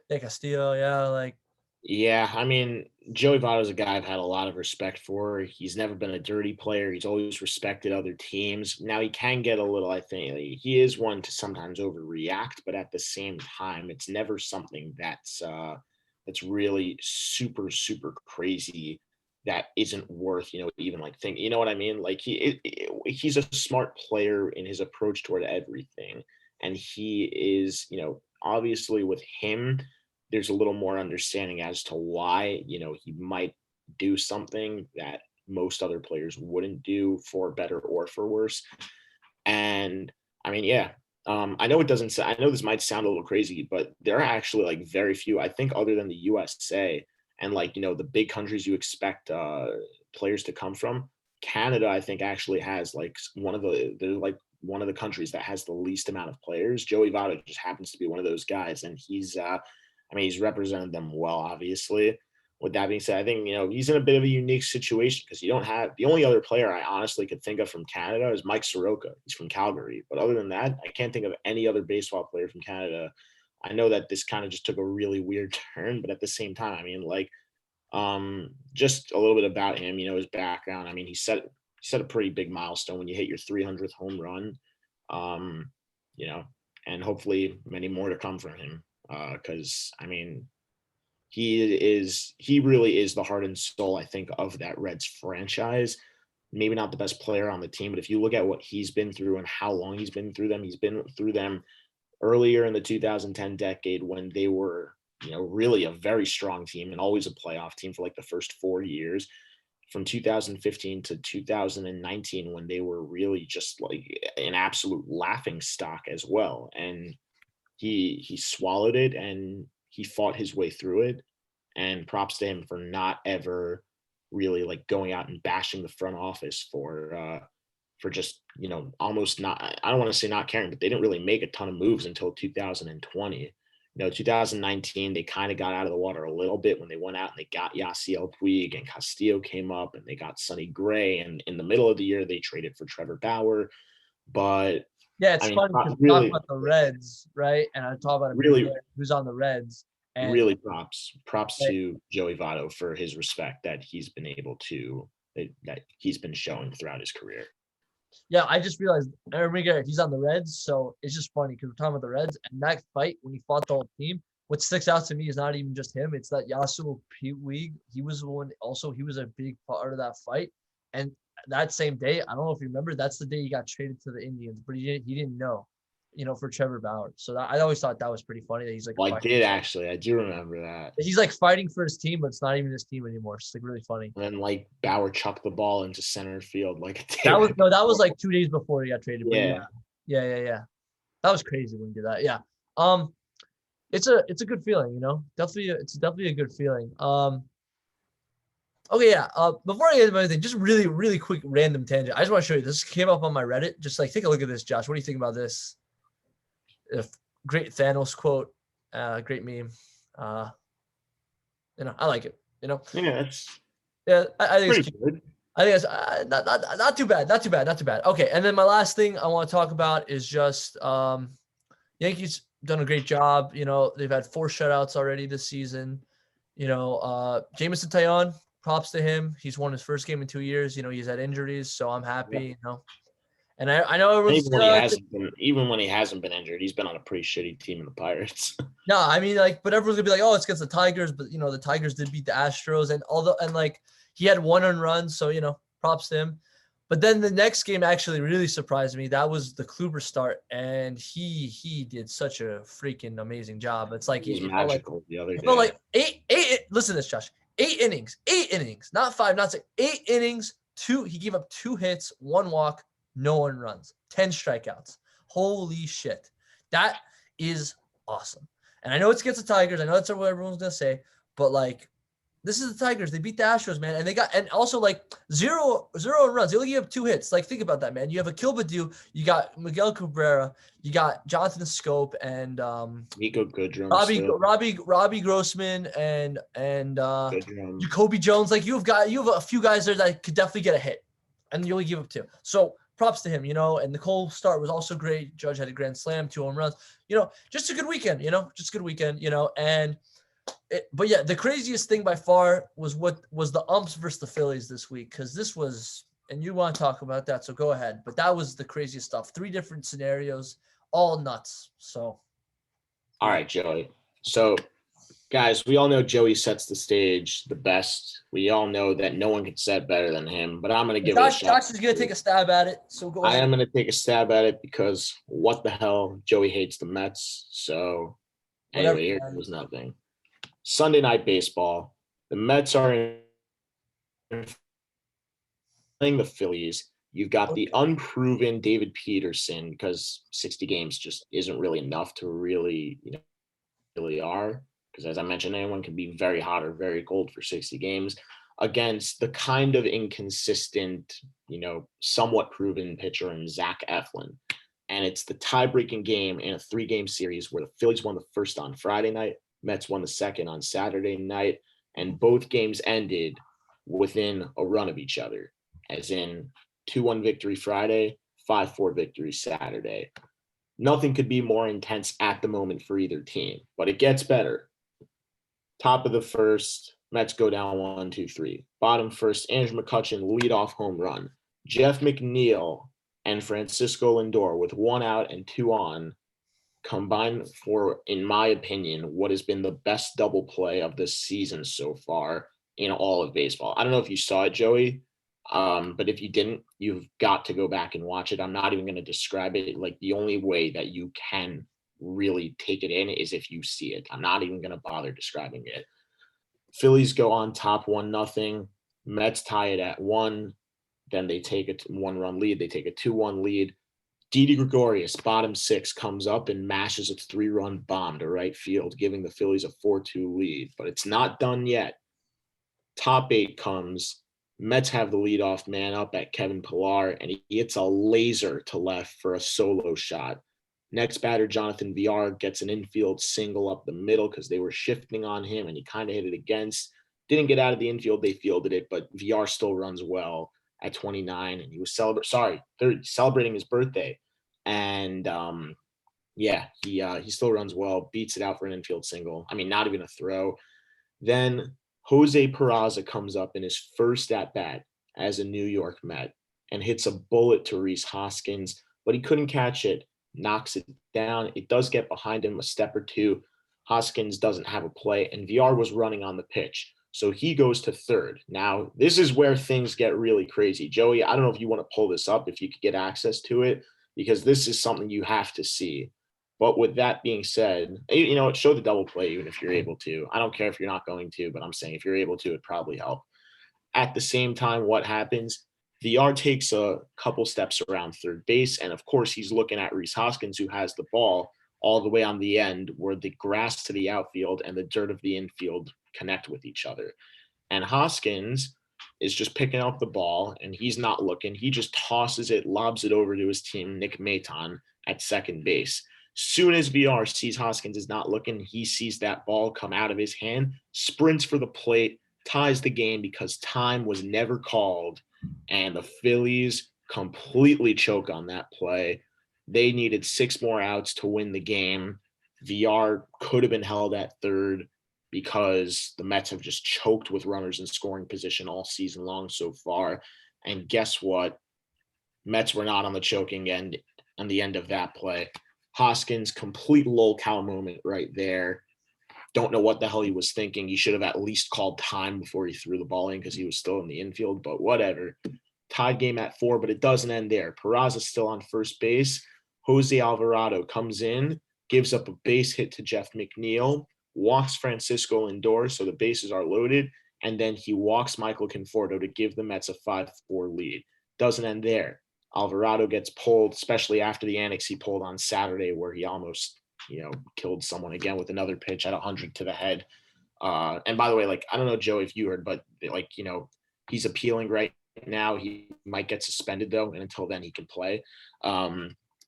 Yeah, Castillo, yeah, like. Yeah, I mean, Joey Votto's a guy I've had a lot of respect for. He's never been a dirty player. He's always respected other teams. Now he can get a little, I think, he is one to sometimes overreact, but at the same time, it's never something that's really super, super crazy that isn't worth, even like thinking, you know what I mean? Like he's a smart player in his approach toward everything. And he is, obviously with him, there's a little more understanding as to why, he might do something that most other players wouldn't do, for better or for worse. And I mean, yeah, I know I know this might sound a little crazy, but there are actually like very few, I think, other than the USA and like, the big countries you expect players to come from. Canada, I think, actually has like they're like one of the countries that has the least amount of players. Joey Votto just happens to be one of those guys, and he's he's represented them well, obviously. With that being said, I think, he's in a bit of a unique situation because you don't have the only other player I honestly could think of from Canada is Mike Soroka. He's from Calgary. But other than that, I can't think of any other baseball player from Canada. I know that this kind of just took a really weird turn, but at the same time, I mean, like, just a little bit about him, his background. I mean, he set a pretty big milestone when you hit your 300th home run, and hopefully many more to come from him. Because I mean, he really is the heart and soul, I think, of that Reds franchise. Maybe not the best player on the team, but if you look at what he's been through and how long he's been through them earlier in the 2010 decade when they were, really a very strong team and always a playoff team for like the first 4 years, from 2015 to 2019 when they were really just like an absolute laughing stock as well. And he swallowed it and he fought his way through it, and props to him for not ever really like going out and bashing the front office for just, almost not, I don't want to say not caring, but they didn't really make a ton of moves until 2020. 2019, they kind of got out of the water a little bit when they went out and they got Yasiel Puig, and Castillo came up, and they got Sonny Gray, and in the middle of the year they traded for Trevor Bauer. But yeah, it's funny because we talk about the Reds, right? And I talk about who's on the Reds. And really props to Joey Votto for his respect that he's been able to, that he's been showing throughout his career. Yeah, I just realized he's on the Reds, so it's just funny because we're talking about the Reds and that fight when he fought the whole team. What sticks out to me is not even just him; it's that Yasiel Puig. He was the one. Also, he was a big part of that fight. And that same day, I don't know if you remember, that's the day he got traded to the Indians, but he didn't know, for Trevor Bauer. So I always thought that was pretty funny that he's like. Well, I did actually. I do remember that. He's like fighting for his team, but it's not even his team anymore. It's like really funny. And then like Bauer chucked the ball into center field like that was like 2 days before he got traded. Yeah. That was crazy when he did that. Yeah. It's a good feeling, It's definitely a good feeling. Okay, yeah. Before I get into anything, just really, really quick random tangent. I just want to show you. This came up on my Reddit. Just like take a look at this, Josh. What do you think about this? Great Thanos quote. Great meme. I like it. Yeah, I think it's good. I think it's not too bad. Not too bad. Okay, and then my last thing I want to talk about is just Yankees done a great job. You know, they've had 4 shutouts already this season. You know, Jameson Taillon, props to him. He's won his first game in 2 years. You know, he's had injuries, so I'm happy. You know, and I know And everyone's even when he hasn't been injured, he's been on a pretty shitty team in the Pirates. no, I mean, like, but everyone's gonna be like, oh, it's against the Tigers, but you know, the Tigers did beat the Astros, and like he had 1 run, so you know, props to him. But then the next game actually really surprised me. That was the Kluber start, and he did such a freaking amazing job. It's like He was it felt like magical the other it felt day. like eight. Listen to this, Josh. 8 innings, not 5, not 6. 8 innings. He gave up 2 hits, 1 walk, no 1 runs, 10 strikeouts. Holy shit, that is awesome. And I know it's against the Tigers. I know that's what everyone's gonna say, but like, this is the Tigers. They beat the Astros, man, and also like zero runs. They only gave up 2 hits. Like, think about that, man. You have a Kilbadu, you got Miguel Cabrera, you got Jonathan Scope, and Nico Goodrum, Robbie Grossman, and Goodrum. Jacoby Jones. Like, you have a few guys there that could definitely get a hit, and you only give up 2. So props to him, you know. And the Cole start was also great. Judge had a grand slam, 2 home runs. You know, just a good weekend. You know, just a good weekend. You know, but yeah, the craziest thing by far was the umps versus the Phillies this week, because this was, and you want to talk about that, so go ahead. But that was the craziest stuff. 3 different scenarios, all nuts. So, All right, Joey. So, guys, we all know Joey sets the stage the best. We all know that no one can set better than him. But I'm going to give it a shot. Josh is going to take a stab at it. So go ahead. I am going to take a stab at it because what the hell, Joey hates the Mets. So anyway, here goes nothing. Sunday Night Baseball. The Mets are playing the Phillies. You've got the unproven David Peterson, because 60 games just isn't really enough to really, really are. Because as I mentioned, anyone can be very hot or very cold for 60 games against the kind of inconsistent, somewhat proven pitcher in Zach Eflin. And it's the tie-breaking game in a 3-game series where the Phillies won the first on Friday night, Mets won the second on Saturday night, and both games ended within a run of each other, as in 2-1 victory Friday, 5-4 victory Saturday. Nothing could be more intense at the moment for either team, but it gets better. Top of the first, Mets go down 1-2-3. Bottom first, Andrew McCutchen leadoff home run. Jeff McNeil and Francisco Lindor with 1 out and 2 on combined for, in my opinion, what has been the best double play of this season so far in all of baseball. I don't know if you saw it, Joey, but if you didn't, you've got to go back and watch it. I'm not even going to describe it. Like, the only way that you can really take it in is if you see it. I'm not even going to bother describing it. Phillies go on top 1-0. Mets tie it at 1. Then they take a 1-run lead. They take a 2-1 lead. Didi Gregorius, bottom 6, comes up and mashes a 3-run bomb to right field, giving the Phillies a 4-2 lead. But it's not done yet. Top 8 comes. Mets have the leadoff man up at Kevin Pillar, and he hits a laser to left for a solo shot. Next batter, Jonathan Villar, gets an infield single up the middle because they were shifting on him, and he kind of hit it against. Didn't get out of the infield. They fielded it, but Villar still runs well at 29, and he was celebrating his birthday. And he still runs well, beats it out for an infield single. I mean, not even a throw. Then Jose Peraza comes up in his first at-bat as a New York Met and hits a bullet to Rhys Hoskins, but he couldn't catch it, knocks it down. It does get behind him a step or two. Hoskins doesn't have a play, and VR was running on the pitch. So he goes to third. Now, this is where things get really crazy. Joey, I don't know if you want to pull this up, if you could get access to it, because this is something you have to see. But with that being said, show the double play even if you're able to. I don't care if you're not going to, but I'm saying if you're able to, it'd probably help. At the same time, what happens? VR takes a couple steps around third base, and of course, he's looking at Rhys Hoskins, who has the ball all the way on the end where the grass to the outfield and the dirt of the infield connect with each other. And Hoskins is just picking up the ball, and he's not looking. He just tosses it, lobs it over to his team, Nick Maton, at second base. Soon as VR sees Hoskins is not looking, he sees that ball come out of his hand, sprints for the plate, ties the game because time was never called, and the Phillies completely choke on that play. They needed 6 more outs to win the game. VR could have been held at third because the Mets have just choked with runners in scoring position all season long so far. And guess what? Mets were not on the choking end on the end of that play. Hoskins, complete lolcow moment right there. Don't know what the hell he was thinking. He should have at least called time before he threw the ball in because he was still in the infield, but whatever. Tied game at 4, but it doesn't end there. Peraza's still on first base. Jose Alvarado comes in, gives up a base hit to Jeff McNeil, walks Francisco Lindor, so the bases are loaded, and then he walks Michael Conforto to give the Mets a 5-4 lead. Doesn't end there. Alvarado gets pulled, especially after the annex he pulled on Saturday where he almost, killed someone again with another pitch at 100 to the head. And by the way, I don't know, Joe, if you heard, but he's appealing right now. He might get suspended though, and until then he can play.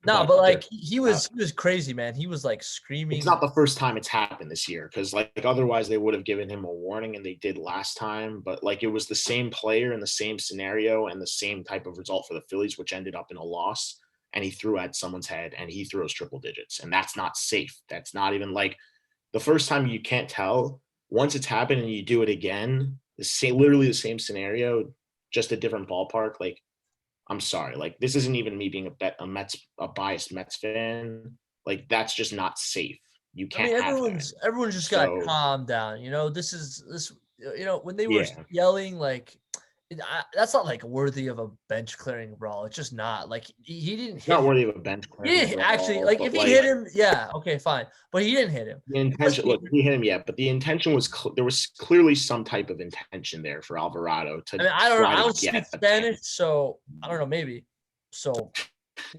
No, but he was crazy, man. He was screaming. It's not the first time it's happened this year because otherwise they would have given him a warning, and they did last time. But it was the same player in the same scenario and the same type of result for the Phillies, which ended up in a loss. And he threw at someone's head, and he throws triple digits, and that's not safe. That's not even the first time you can't tell. Once it's happened and you do it again, literally the same scenario, just a different ballpark. I'm sorry. This isn't even me being a biased Mets fan. That's just not safe. You can't. Everyone's just got to calm down. This is when they were yelling that's not worthy of a bench clearing brawl. It's just not he didn't. It's not worthy of a bench clearing. He didn't actually if he hit him, yeah, okay, fine, but he didn't hit him. The intention, he hit him, yeah, but the intention was there was clearly some type of intention there for Alvarado to. I don't know. I don't speak Spanish, so I don't know. Maybe. So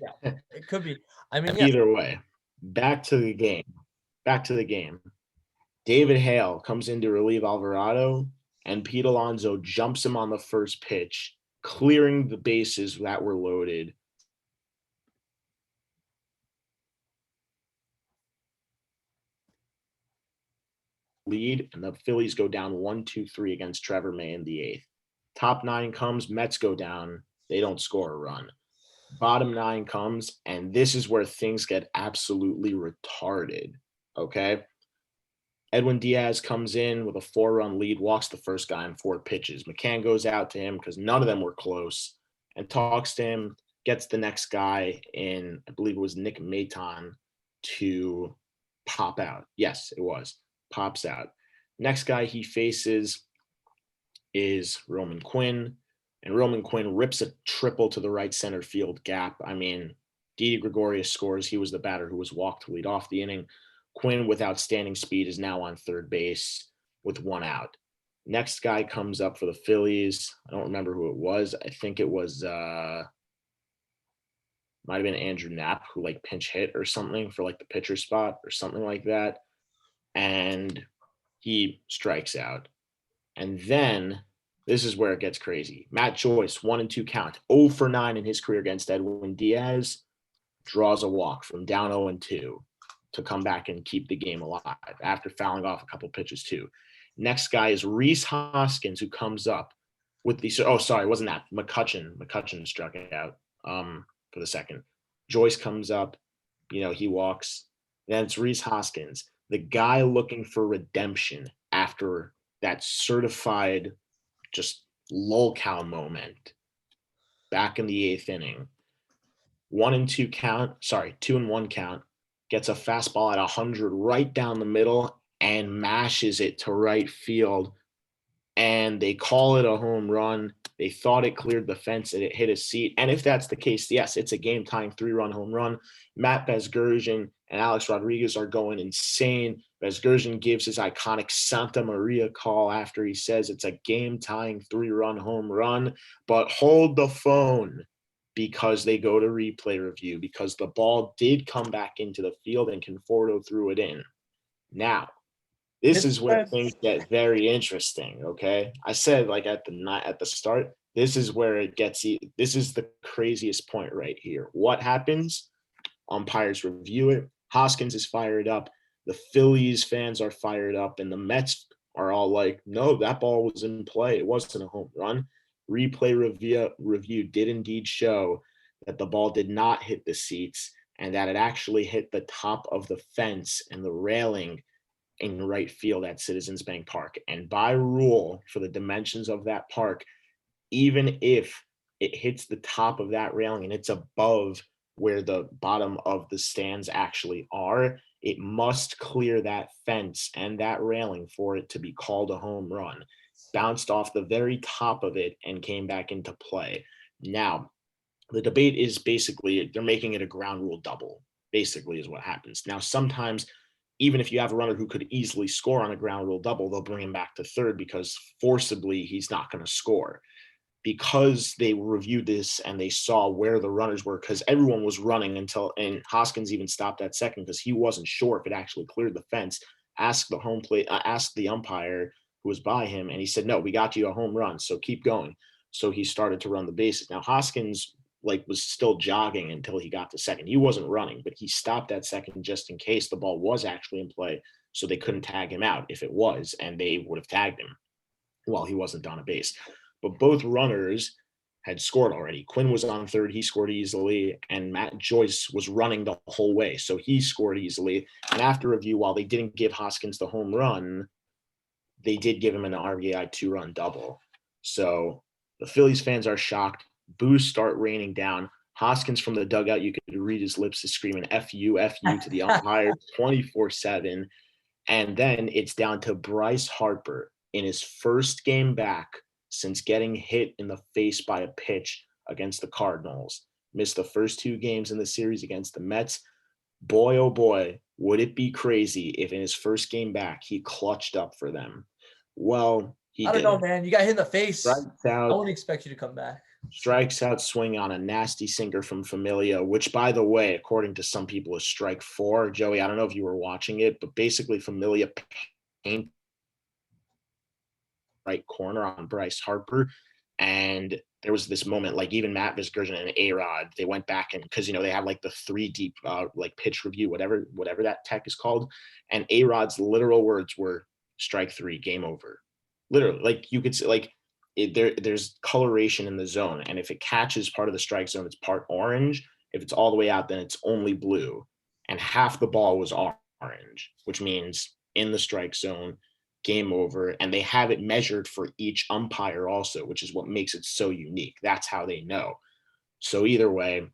yeah, it could be. Either way, back to the game. David Hale comes in to relieve Alvarado, and Pete Alonso jumps him on the first pitch, clearing the bases that were loaded. Lead, and the Phillies go down 1-2-3 against Trevor May in the 8th. Top 9 comes, Mets go down. They don't score a run. Bottom 9 comes, and this is where things get absolutely retarded, okay? Edwin Diaz comes in with a 4-run lead, walks the first guy in 4 pitches. McCann goes out to him because none of them were close and talks to him, gets the next guy in, I believe it was Nick Maton, to pop out. Yes, it was. Pops out. Next guy he faces is Roman Quinn, and Roman Quinn rips a triple to the right center field gap. Didi Gregorius scores. He was the batter who was walked to lead off the inning. Quinn, with outstanding speed, is now on third base with 1 out. Next guy comes up for the Phillies. I don't remember who it was. I think it was might have been Andrew Knapp who pinch hit or something for the pitcher spot or something like that. And he strikes out. And then this is where it gets crazy. Matt Joyce, 1-2 count, 0 for 9 in his career against Edwin Diaz, draws a walk from down 0-2 to come back and keep the game alive after fouling off a couple pitches too. Next guy is Rhys Hoskins, who comes up with the it wasn't that. McCutchen struck it out for the second. Joyce comes up, he walks. Then it's Rhys Hoskins, the guy looking for redemption after that certified just lolcow moment back in the 8th inning. 2-1 count, gets a fastball at 100 right down the middle and mashes it to right field. And they call it a home run. They thought it cleared the fence and it hit a seat. And if that's the case, yes, it's a game-tying 3-run home run. Matt Besgersian and Alex Rodriguez are going insane. Besgersian gives his iconic Santa Maria call after he says it's a game-tying 3-run home run. But hold the phone, because they go to replay review, because the ball did come back into the field and Conforto threw it in. Now, this is where things get very interesting, okay? I said at the start, this is where it gets – this is the craziest point right here. What happens? Umpires review it. Hoskins is fired up. The Phillies fans are fired up, and the Mets are all no, that ball was in play. It wasn't a home run. Replay review did indeed show that the ball did not hit the seats. and that it actually hit the top of the fence and the railing in right field at Citizens Bank Park. And by rule, for the dimensions of that park, even if it hits the top of that railing and it's above where the bottom of the stands actually are, it must clear that fence and that railing for it to be called a home run. Bounced off the very top of it and came back into play. Now, the debate is basically they're making it a ground rule double, basically, is what happens. Now, sometimes, even if you have a runner who could easily score on a ground rule double, they'll bring him back to third because forcibly he's not going to score. Because they reviewed this and they saw where the runners were, because everyone was running and Hoskins even stopped at second because he wasn't sure if it actually cleared the fence. Asked the umpire who was by him, and he said, "No, we got you a home run, so keep going." So he started to run the bases. Now Hoskins was still jogging until he got to second. He wasn't running, but he stopped at second just in case the ball was actually in play, so they couldn't tag him out if it was, and they would have tagged him while he wasn't on a base. But both runners had scored already. Quinn was on third, he scored easily, and Matt Joyce was running the whole way, so he scored easily. And after review, while they didn't give Hoskins the home run, they did give him an RBI 2-run double. So the Phillies fans are shocked. Boos start raining down. Hoskins from the dugout, you could read his lips, is screaming "F-U, F-U" to the umpire 24/7. And then it's down to Bryce Harper in his first game back since getting hit in the face by a pitch against the Cardinals. Missed the first 2 games in the series against the Mets. Boy, oh boy, would it be crazy if in his first game back he clutched up for them. Well, he I don't know, didn't. man. You got hit in the face. Strikes I out, wouldn't expect you to come back. strikes out swing on a nasty sinker from Familia, which, by the way, according to some people, is strike 4. Joey, I don't know if you were watching it, but basically Familia paint right corner on Bryce Harper. And there was this moment, even Matt Visgergen and A-Rod, they went back and because, they have the 3 deep, pitch review, whatever that tech is called. And A-Rod's literal words were strike 3, game over. Literally, you could say, there's coloration in the zone. And if it catches part of the strike zone, it's part orange. If it's all the way out, then it's only blue. And half the ball was orange, which means in the strike zone, game over. And they have it measured for each umpire also, which is what makes it so unique. That's how they know. So either way,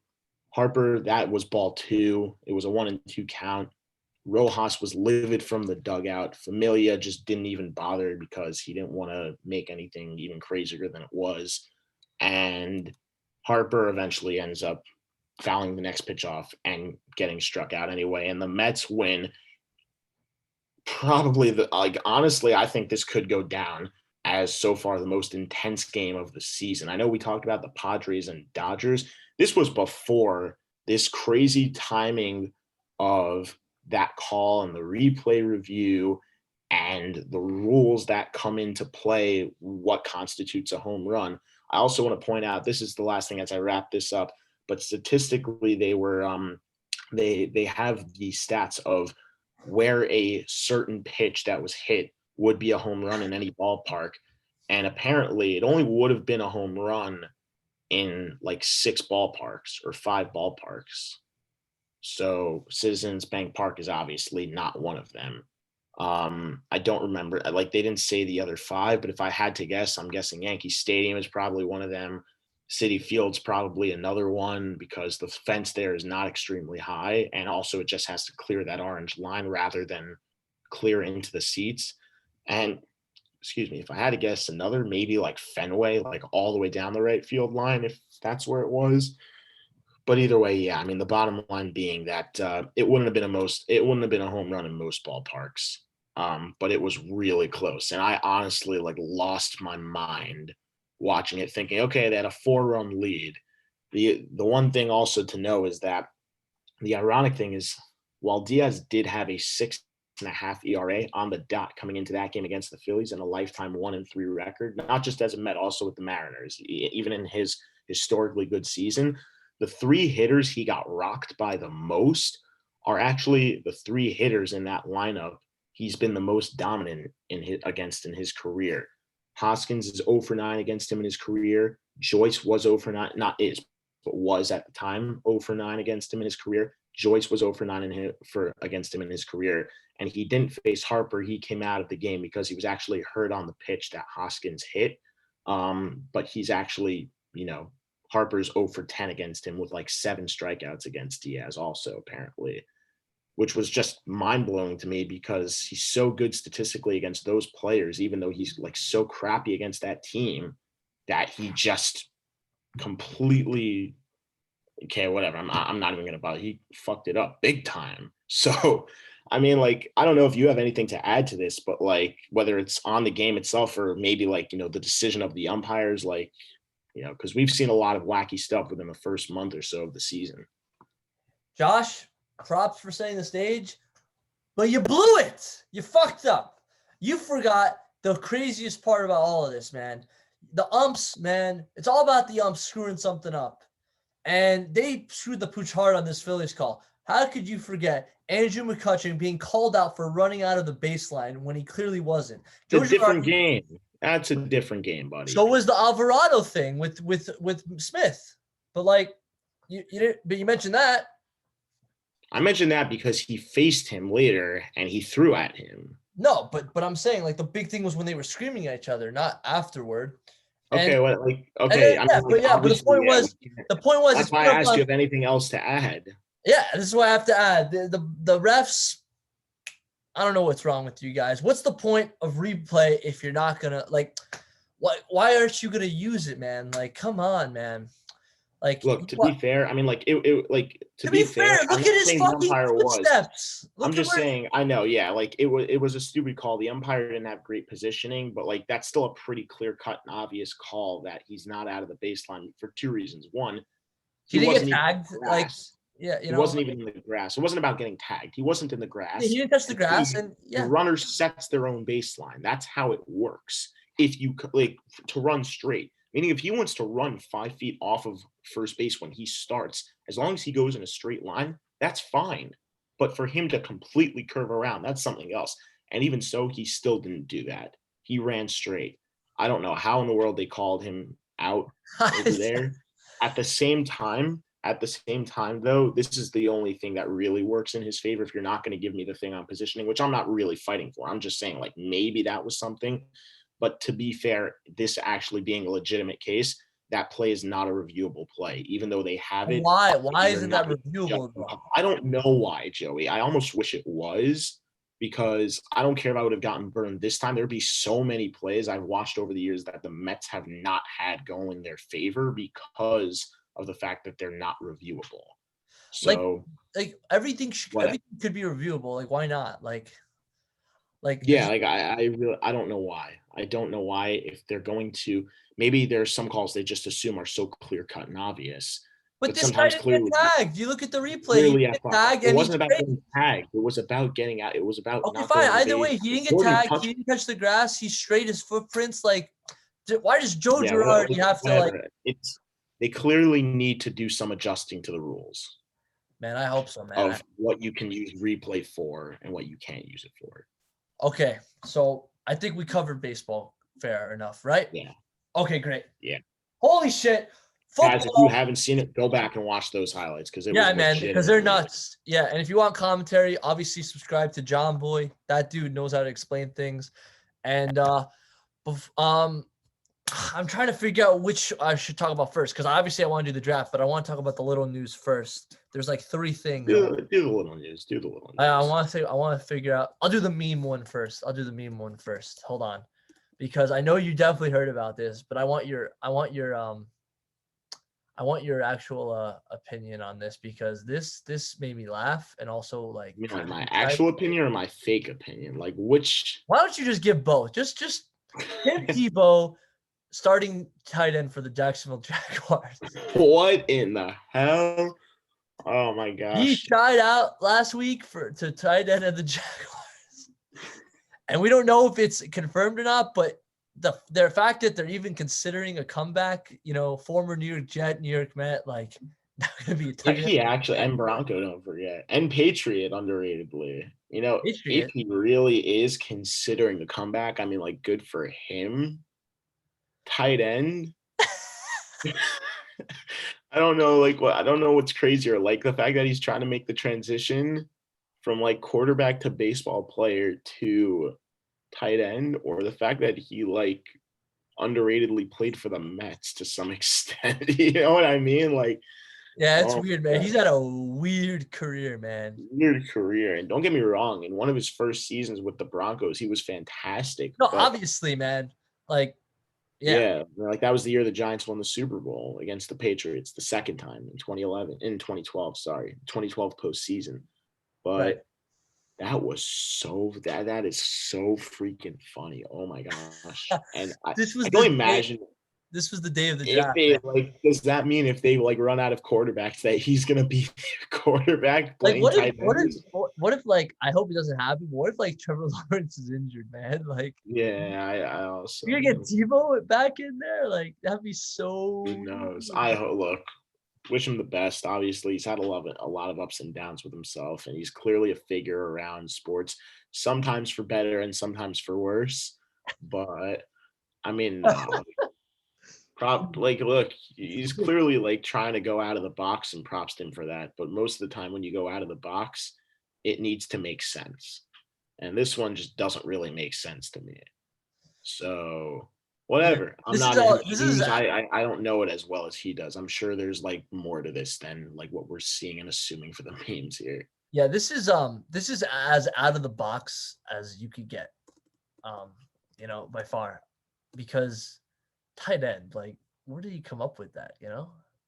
Harper, that was ball 2. It was a 1-2 count. Rojas was livid from the dugout. Familia just didn't even bother because he didn't want to make anything even crazier than it was. And Harper eventually ends up fouling the next pitch off and getting struck out anyway. And the Mets win. Probably honestly, I think this could go down as so far the most intense game of the season. I know we talked about the Padres and Dodgers. This was before this crazy timing of that call and the replay review and the rules that come into play, what constitutes a home run. I also want to point out, this is the last thing as I wrap this up, but statistically they were they have the stats of where a certain pitch that was hit would be a home run in any ballpark. And apparently it only would have been a home run in 6 ballparks or 5 ballparks. So Citizens Bank Park is obviously not one of them. I don't remember, they didn't say the other 5, but if I had to guess, I'm guessing Yankee Stadium is probably one of them. Citi Field's probably another one because the fence there is not extremely high. And also it just has to clear that orange line rather than clear into the seats. And excuse me, if I had to guess another, maybe Fenway, all the way down the right field line, if that's where it was. But either way, yeah, I mean, the bottom line being that it wouldn't have been a home run in most ballparks. But it was really close. And I honestly lost my mind watching it, thinking, okay, they had a 4-run lead. The one thing also to know is that the ironic thing is, while Diaz did have a 6.5 ERA on the dot coming into that game against the Phillies and a lifetime 1-3 record, not just as a Met, also with the Mariners, even in his historically good season, the 3 hitters he got rocked by the most are actually the 3 hitters in that lineup he's been the most dominant in his career. Hoskins is 0 for 9 against him in his career. Joyce was 0 for 9, not is, but was at the time 0 for 9 against him in his career. Joyce was 0 for 9 against him in his career, and he didn't face Harper. He came out of the game because he was actually hurt on the pitch that Hoskins hit. But he's actually, Harper's 0 for 10 against him with like 7 strikeouts against Diaz also, apparently, which was just mind-blowing to me because he's so good statistically against those players, even though he's like so crappy against that team that he just completely whatever. I'm not even gonna bother. He fucked it up big time. So, I mean, like, I don't know if you have anything to add to this, but like whether it's on the game itself or maybe like, the decision of the umpires, like, because we've seen a lot of wacky stuff within the first month or so of the season. Josh, props for setting the stage, but you blew it. You fucked up. You forgot the craziest part about all of this, man. The umps, man. It's all about the umps screwing something up. And they screwed the pooch hard on this Phillies call. How could you forget Andrew McCutchen being called out for running out of the baseline when he clearly wasn't? It's a different game. That's a different game, buddy. So was the Alvarado thing with Smith. But like you didn't, but you mentioned that. I mentioned that because he faced him later and he threw at him. No, but I'm saying like the big thing was when they were screaming at each other, not afterward. Okay, but the point was that's why I asked you if anything else to add. Yeah, this is what I have to add. The refs, I don't know what's wrong with you guys. What's the point of replay if you're not gonna why aren't you gonna use it, man? Like, come on, man. Like, look, to be fair, I mean, like to be fair, look at his fucking footsteps. I'm just saying, I know, yeah, like it was a stupid call. The umpire didn't have great positioning, but like that's still a pretty clear cut and obvious call that he's not out of the baseline for 2 reasons. One, he didn't get tagged. Like, yeah, he wasn't even in the grass. It wasn't about getting tagged. He wasn't in the grass. Yeah, he didn't touch the grass, and the runner sets their own baseline. That's how it works. If you to run straight. Meaning if he wants to run 5 feet off of first base when he starts, as long as he goes in a straight line, that's fine. But for him to completely curve around, that's something else. And even so, he still didn't do that. He ran straight. I don't know how in the world they called him out over there. At the same time, though, this is the only thing that really works in his favor. If you're not going to give me the thing on positioning, which I'm not really fighting for, I'm just saying like maybe that was something. But to be fair, this actually being a legitimate case, that play is not a reviewable play, even though they have it. Why? Why isn't that reviewable? I don't know why, Joey. I almost wish it was, because I don't care if I would have gotten burned this time. There'd be so many plays I've watched over the years that the Mets have not had go in their favor because of the fact that they're not reviewable. So like everything could be reviewable. Like, why not? I don't know why. I don't know why. If they're going to, maybe there's some calls they just assume are so clear cut and obvious. But this guy didn't get tagged. You look at the replay. He get tagged, it wasn't about getting tagged. It was about getting out. It was about fine. Either way, he didn't get tagged. He didn't touch the grass. He straight his footprints. Like, why does Joe Girardi have to They clearly need to do some adjusting to the rules. Man, I hope so, man. Of what you can use replay for and what you can't use it for. Okay, so I think we covered baseball fair enough, right? Yeah. Okay, great. Yeah. Holy shit. Football. Guys, if you haven't seen it, go back and watch those highlights because because they're nuts. Yeah, and if you want commentary, obviously subscribe to John Boy. That dude knows how to explain things. And I'm trying to figure out which I should talk about first because obviously I want to do the draft, but I want to talk about the little news first. There's like 3 things. Do the little news. I want to figure out. I'll do the meme one first. Hold on, because I know you definitely heard about this, but I want your actual opinion on this because this made me laugh and also like. You mean my actual opinion or my fake opinion? Like which? Why don't you just give both? Just Tim Tebow. Starting tight end for the Jacksonville Jaguars. What in the hell? Oh my gosh. He tried out last week to tight end of the Jaguars. And we don't know if it's confirmed or not, but the fact that they're even considering a comeback, former New York Jet, New York Met, like not gonna be a tight end. He actually, and Bronco, don't forget. And Patriot underratedly. If he really is considering the comeback, I mean, like, good for him. Tight end. I don't know, like what I don't know what's crazier, like the fact that he's trying to make the transition from like quarterback to baseball player to tight end, or the fact that he like underratedly played for the Mets to some extent. You know what I mean? Like, Yeah, it's oh weird, my man. God, He's had a weird career, man. weird career. And don't get me wrong, in one of his first seasons with the Broncos, he was fantastic. No, But obviously, man. Like, yeah, yeah, like that was the year the Giants won the Super Bowl against the Patriots the second time in 2012, sorry, 2012 postseason. right. But that is so freaking funny. Oh my gosh. And This I was can the only day. imagine This was the day of the if draft, they man. like, does that mean if they like run out of quarterbacks that he's gonna be quarterback Like, playing tight end? what if like I hope it doesn't happen. But what if like Trevor Lawrence is injured, man? Like, Yeah, I also you're gonna get TiVo back in there. Like, that'd be who so. knows. Look, wish him the best. Obviously, he's had a lot of ups and downs with himself, and he's clearly a figure around sports, sometimes for better and sometimes for worse. But I mean, nah, like look, he's clearly like trying to go out of the box, and props to him for that. But most of the time when you go out of the box, it needs to make sense. And this one just doesn't really make sense to me. So Yeah, whatever. I'm this is not in all. his This is shoes. I don't know it as well as he does. I'm sure there's like more to this than like what we're seeing and assuming for the memes here. yeah. This is as out of the box as you could get. Um, by far, because tight end. Like, where did he come up with that? I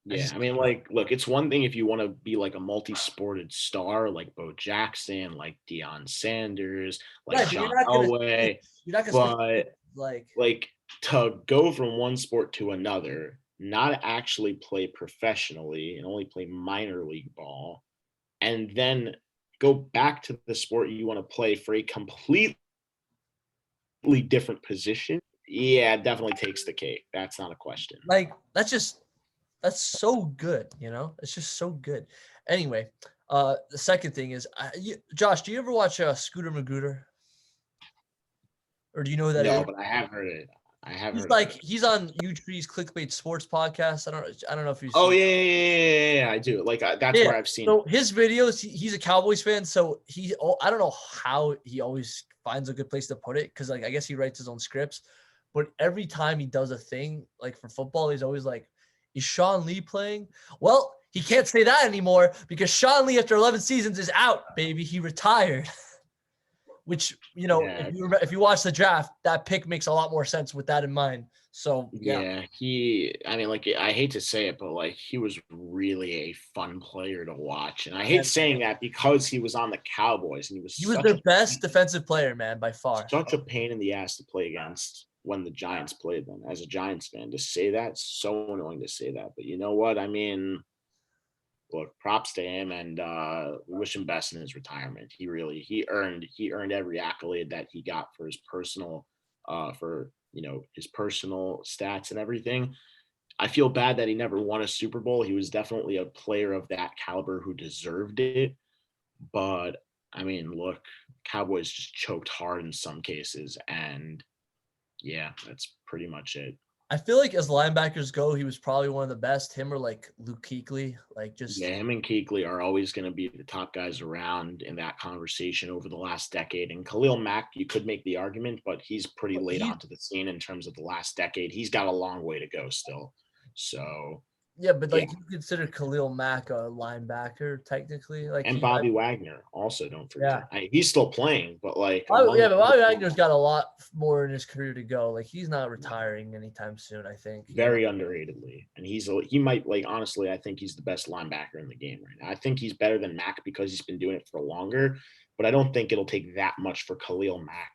Yeah, just I mean, like, look, it's one thing if you want to be like a multi-sported star, like Bo Jackson, like Deion Sanders, like right, but John Elway, you're not gonna switch but like like to go from one sport to another, not actually play professionally and only play minor league ball, and then go back to the sport you want to play for a completely different position. Yeah, it definitely takes the cake. That's not a question. like that's so good. It's just so good. Anyway, the second thing is, Josh, do you ever watch Scooter Magooter, or do you know who that is? No, but I have heard it. I have He's heard of like it. he's on YouTube's Clickbait Sports podcast. I don't know if you've Oh seen. yeah, I do. Like that's Yeah. where I've seen. So his videos, he's a Cowboys fan. So I don't know how he always finds a good place to put it, because like I guess he writes his own scripts, but every time he does a thing like for football, he's always like, "Is Sean Lee playing?" Well, he can't say that anymore because Sean Lee, after 11 seasons, is out, baby. He retired. Which Yeah, if you watch the draft, that pick makes a lot more sense with that in mind. So yeah. yeah. I mean, like, I hate to say it, but like, he was really a fun player to watch, and I hate And saying that because he was on the Cowboys and he was he was their best defensive player, man, by far. such a pain in the ass to play against when the Giants played them. As a Giants fan, to say that, so annoying to say that. But you know what? I mean, look, props to him, and we wish him best in his retirement. He earned every accolade that he got for his personal his personal stats and everything. I feel bad that he never won a Super Bowl. He was definitely a player of that caliber who deserved it. But I mean, look, Cowboys just choked hard in some cases, and yeah, that's pretty much it. I feel like as linebackers go, he was probably one of the best. Him or like Luke Kuechly, like just Yeah, him and Kuechly are always going to be the top guys around in that conversation over the last decade. And Khalil Mack, you could make the argument, but he's pretty late he onto the scene in terms of the last decade. He's got a long way to go still. So, yeah, but yeah. like you consider Khalil Mack a linebacker technically, like And he might. Bobby Wagner also, don't Yeah. forget. He's still playing, but like Yeah, among but Bobby Wagner's got a lot more in his career to go. Like he's not retiring anytime soon, I think. very underratedly. And he might, like, honestly, I think he's the best linebacker in the game right now. I think he's better than Mack because he's been doing it for longer, but I don't think it'll take that much for Khalil Mack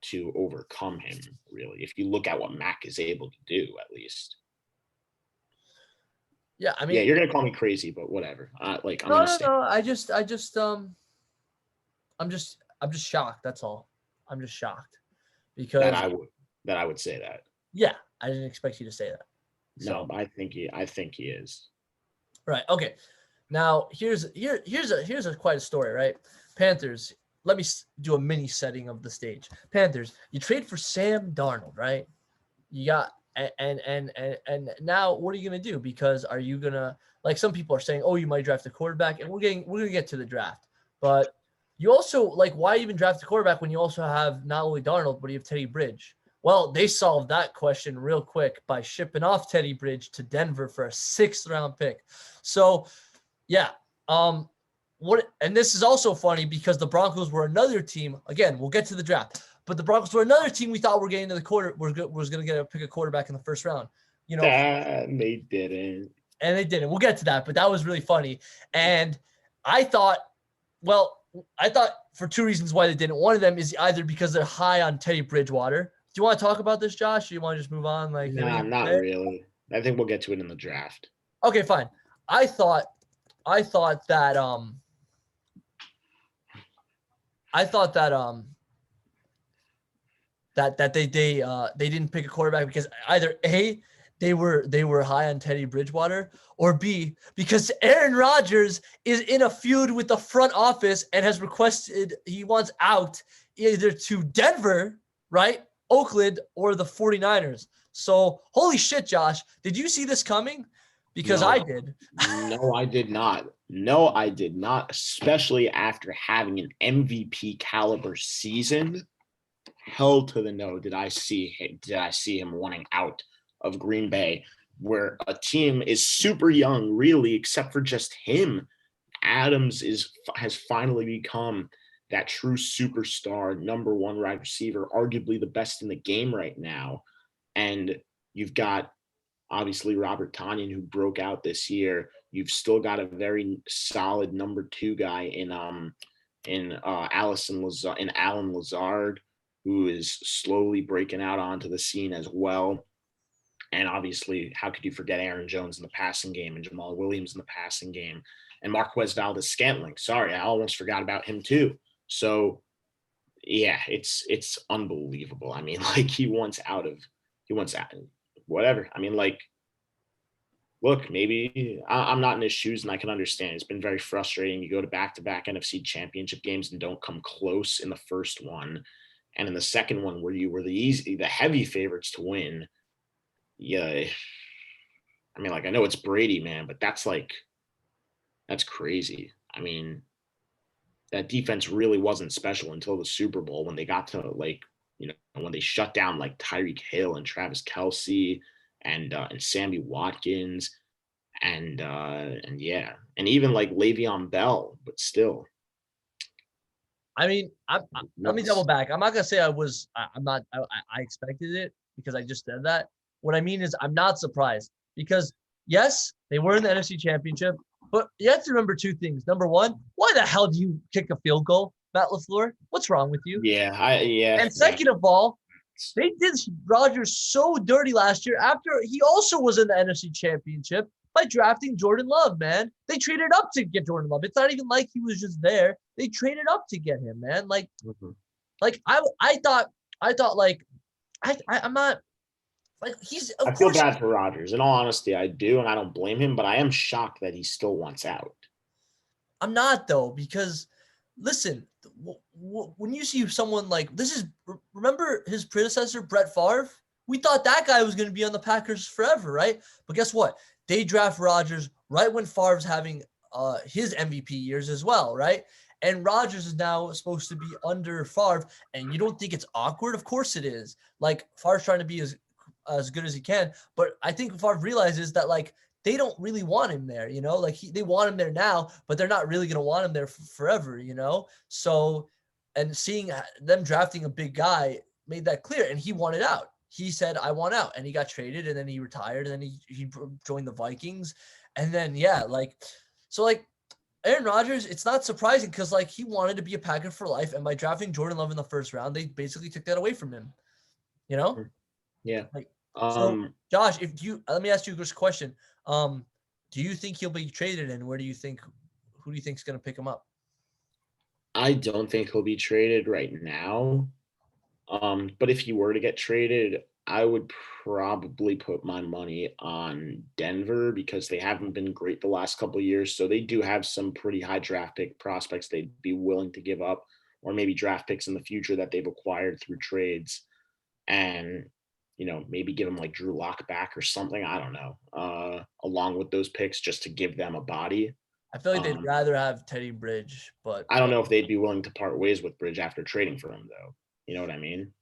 to overcome him, really, if you look at what Mack is able to do, at least. Yeah, I Yeah, mean, you're gonna call me crazy, but whatever. Like, I'm no, gonna no, stay. no. I'm just shocked. That's all. I'm just shocked That because I would say that. yeah, I didn't expect you to say that. No, So but I think he is. right, okay. Now here's a quite a story, right? Panthers. Let me do a mini setting of the stage. Panthers. You trade for Sam Darnold, right? You got And now what are you gonna do? Because are you gonna, like, some people are saying, oh, you might draft a quarterback, and we're gonna get to the draft, but you also, like, why even draft a quarterback when you also have not only Darnold but you have Teddy Bridge? Well, they solved that question real quick by shipping off Teddy Bridge to Denver for a 6th round pick. So yeah, and this is also funny because the Broncos were another team. Again, we'll get to the draft, but the Broncos were another team we thought were getting to the quarter was going to pick a quarterback in the 1st round. They didn't. And they didn't. We'll get to that, but that was really funny. And I thought for 2 reasons why they didn't. One of them is either because they're high on Teddy Bridgewater. Do you want to talk about this, Josh? Or do you want to just move on? Like, nah, not really. I think we'll get to it in the draft. Okay, fine. I thought that they didn't pick a quarterback because either A, they were high on Teddy Bridgewater, or B, because Aaron Rodgers is in a feud with the front office and has requested he wants out either to Denver, right, Oakland, or the 49ers. So holy shit, Josh, did you see this coming? Because No. I did. No, I did not. No, I did not, especially after having an MVP caliber season. Hell to the no did I see him wanting out of Green Bay, where a team is super young, really, except for just him. Adams has finally become that true superstar, number 1 wide receiver, arguably the best in the game right now. And you've got obviously Robert Tonyan, who broke out this year. You've still got a very solid number 2 guy in Allen Lazard, who is slowly breaking out onto the scene as well. And obviously, how could you forget Aaron Jones in the passing game and Jamal Williams in the passing game and Marquez Valdes-Scantling? Sorry, I almost forgot about him too. So yeah, it's unbelievable. I mean, like, he wants out, whatever. I mean, like, look, maybe I'm not in his shoes and I can understand. It's been very frustrating. You go to back-to-back NFC championship games and don't come close in the first one. And in the second one, where you were the heavy favorites to win. Yeah. I mean, like, I know it's Brady, man, but that's crazy. I mean, that defense really wasn't special until the Super Bowl when they got to, like, when they shut down like Tyreek Hill and Travis Kelce and Sammy Watkins and yeah, and even like Le'Veon Bell, but still. I mean, let me double back. I'm not gonna say I expected it because I just said that. What I mean is I'm not surprised because yes, they were in the NFC Championship, but you have to remember 2 things. Number 1, why the hell do you kick a field goal, Matt LaFleur? What's wrong with you? Yeah. And second of all, they did Rodgers so dirty last year after he also was in the NFC Championship by drafting Jordan Love, man. They traded up to get Jordan Love. It's not even like he was just there. They traded up to get him, man. Like, I thought like I'm not like he's. I feel bad for Rodgers. In all honesty, I do, and I don't blame him. But I am shocked that he still wants out. I'm not though, because listen, when you see someone like this is remember his predecessor Brett Favre. We thought that guy was going to be on the Packers forever, right? But guess what? They draft Rodgers right when Favre's having his MVP years as well, right? And Rodgers is now supposed to be under Favre, and you don't think it's awkward? Of course it is. Like, Favre's trying to be as good as he can, but I think Favre realizes that, like, they don't really want him there, like they want him there now, but they're not really going to want him there forever, So, and seeing them drafting a big guy made that clear, and he wanted out. He said, I want out, and he got traded, and then he retired, and then he joined the Vikings. And then, yeah, like, so, like, Aaron Rodgers, it's not surprising because, like, he wanted to be a Packer for life, and by drafting Jordan Love in the 1st round, they basically took that away from him, Yeah. Like, so, Josh, let me ask you this question. Do you think he'll be traded, and who do you think is going to pick him up? I don't think he'll be traded right now. But if he were to get traded, I would probably put my money on Denver because they haven't been great the last couple of years. So they do have some pretty high draft pick prospects they'd be willing to give up, or maybe draft picks in the future that they've acquired through trades. And maybe give him like Drew Lock back or something. I don't know. Along with those picks, just to give them a body. I feel like they'd rather have Teddy Bridge, but I don't know if they'd be willing to part ways with Bridge after trading for him, though. You know what I mean?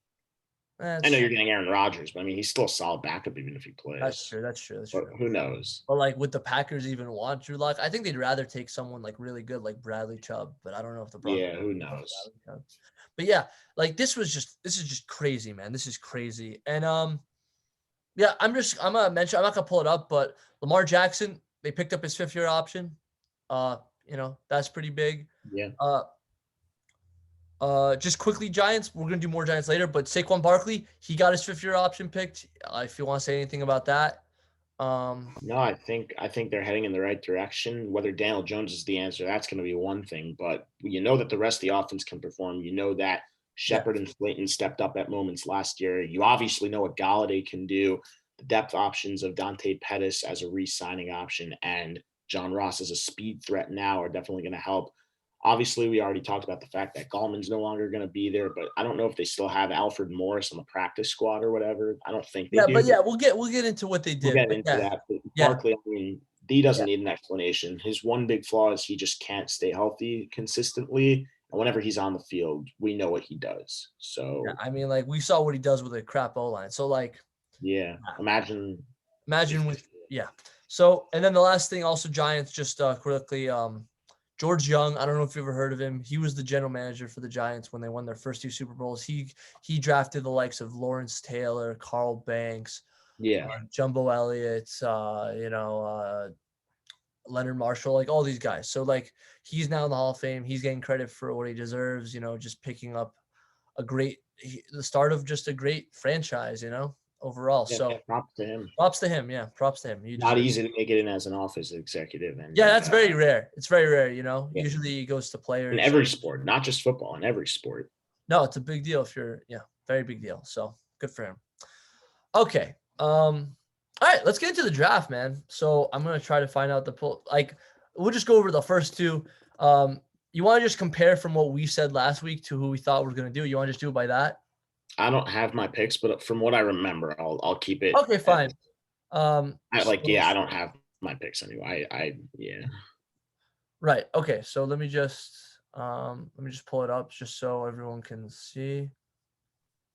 I know you're getting Aaron Rodgers, but I mean, he's still a solid backup even if he plays. That's true. But who knows? But like, would the Packers even want Drew Lock? I think they'd rather take someone like really good, like Bradley Chubb. But I don't know if the Broncos. Yeah, who knows? But yeah, like this is just crazy, man. This is crazy. And yeah, I'm gonna mention. I'm not gonna pull it up, but Lamar Jackson, they picked up his 5th-year option. That's pretty big. Yeah. Just quickly, Giants. We're gonna do more Giants later, but Saquon Barkley, he got his 5th-year option picked. If you want to say anything about that. No, I think they're heading in the right direction. Whether Daniel Jones is the answer, that's going to be one thing. But that the rest of the offense can perform. That Shepard and Slayton stepped up at moments last year. You obviously know what Galladay can do. The depth options of Dante Pettis as a re-signing option and John Ross as a speed threat now are definitely going to help. Obviously, we already talked about the fact that Gallman's no longer going to be there, but I don't know if they still have Alfred Morris on the practice squad or whatever. I don't think they do. But we'll get into what they did. We'll get into that. But Barkley, I mean, he doesn't need an explanation. His one big flaw is he just can't stay healthy consistently. And whenever he's on the field, we know what he does. So I mean, like we saw what he does with a crap O-line. So like, imagine with So and then the last thing, also Giants, just quickly. George Young, I don't know if you've ever heard of him. He was the general manager for the Giants when they won their first 2 Super Bowls. He drafted the likes of Lawrence Taylor, Carl Banks, Jumbo Elliott, Leonard Marshall, like all these guys. So like he's now in the Hall of Fame. He's getting credit for what he deserves. Just picking up the start of just a great franchise. Overall. So props to him. Props to him. Not easy to make it in as an office executive. And that's very rare. It's very rare, Usually it goes to players. In every sport, not just football, in every sport. No, it's a big deal if you're very big deal. So good for him. Okay. All right, let's get into the draft, man. So I'm gonna try to find out we'll just go over the first 2. You want to just compare from what we said last week to who we thought we were gonna do? You want to just do it by that? I don't have my picks, but from what I remember, I'll keep it. Okay, fine. I don't have my picks anyway. Right. Okay. So let me just pull it up just so everyone can see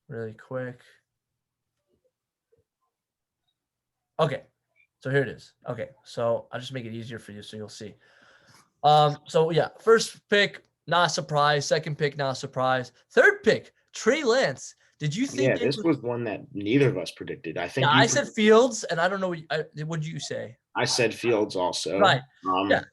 really quick. Okay. So here it is. Okay. So I'll just make it easier for you so you'll see. First pick, not a surprise. Second pick, not a surprise. Third pick, Trey Lance. Did you think? Yeah, this was one that neither of us predicted. I think. I said Fields, and I don't know. What did you say? I said Fields also. Right.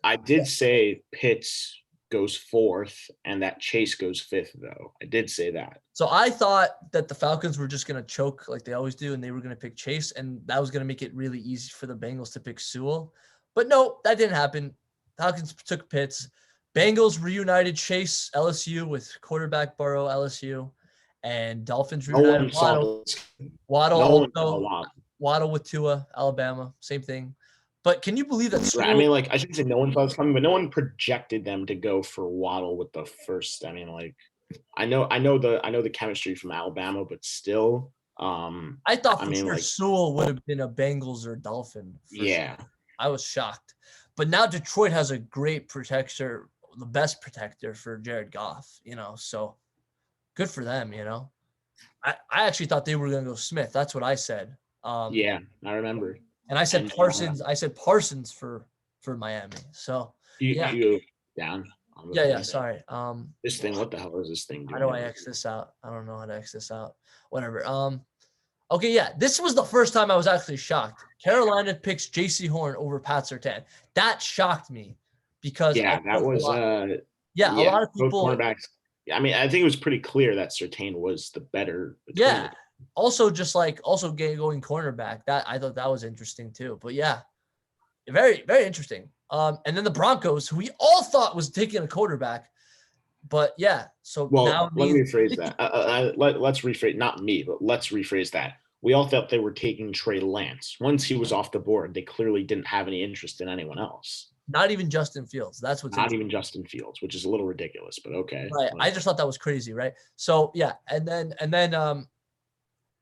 I did say Pitts goes 4th and that Chase goes 5th, though. I did say that. So I thought that the Falcons were just going to choke like they always do, and they were going to pick Chase, and that was going to make it really easy for the Bengals to pick Sewell. But no, that didn't happen. Falcons took Pitts. Bengals reunited Chase, LSU, with quarterback Burrow, LSU. And Dolphins reunited Waddle with Tua, Alabama, same thing. But can you believe that? I mean, like I shouldn't say no one thought it was coming, but no one projected them to go for Waddle with the first. I mean, like I know the chemistry from Alabama, but still. I thought for sure Sewell would have been a Bengals or Dolphin. Sure. I was shocked. But now Detroit has a great protector, the best protector for Jared Goff. So. Good for them, I actually thought they were going to go Smith. That's what I said. I remember. And I said Parsons. I said Parsons for Miami. So you go down. Sorry. This thing. What the hell is this thing doing? How do I X this out? I don't know how to X this out. Whatever. Okay. Yeah. This was the first time I was actually shocked. Carolina picks J.C. Horn over Pat Surtain. That shocked me because that was a lot of people. Cornerbacks. I mean, I think it was pretty clear that Surtain was the better. Also, going cornerback. That I thought that was interesting too. But very, very interesting. And then the Broncos, who we all thought was taking a quarterback, but So now let me rephrase that. Let's rephrase. Not me, but let's rephrase that. We all thought they were taking Trey Lance. Once he was off the board, they clearly didn't have any interest in anyone else. Not even Justin Fields. That's what's not even Justin Fields, which is a little ridiculous, but okay. Right. I just thought that was crazy, right? So and then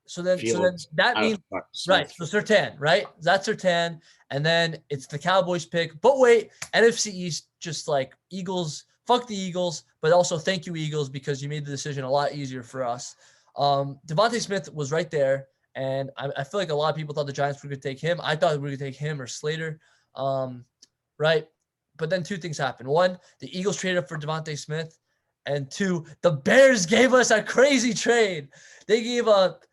So then Fields, that means right. So Surtain, right? That's Surtain, and then it's the Cowboys pick. But wait, NFC East, just like Eagles. Fuck the Eagles, but also thank you Eagles because you made the decision a lot easier for us. Devontae Smith was right there, and I feel like a lot of people thought the Giants were going to take him. I thought we were going to take him or Slater, right? But then two things happened. One, the Eagles traded up for Devontae Smith, and two, the Bears gave us a crazy trade. They gave up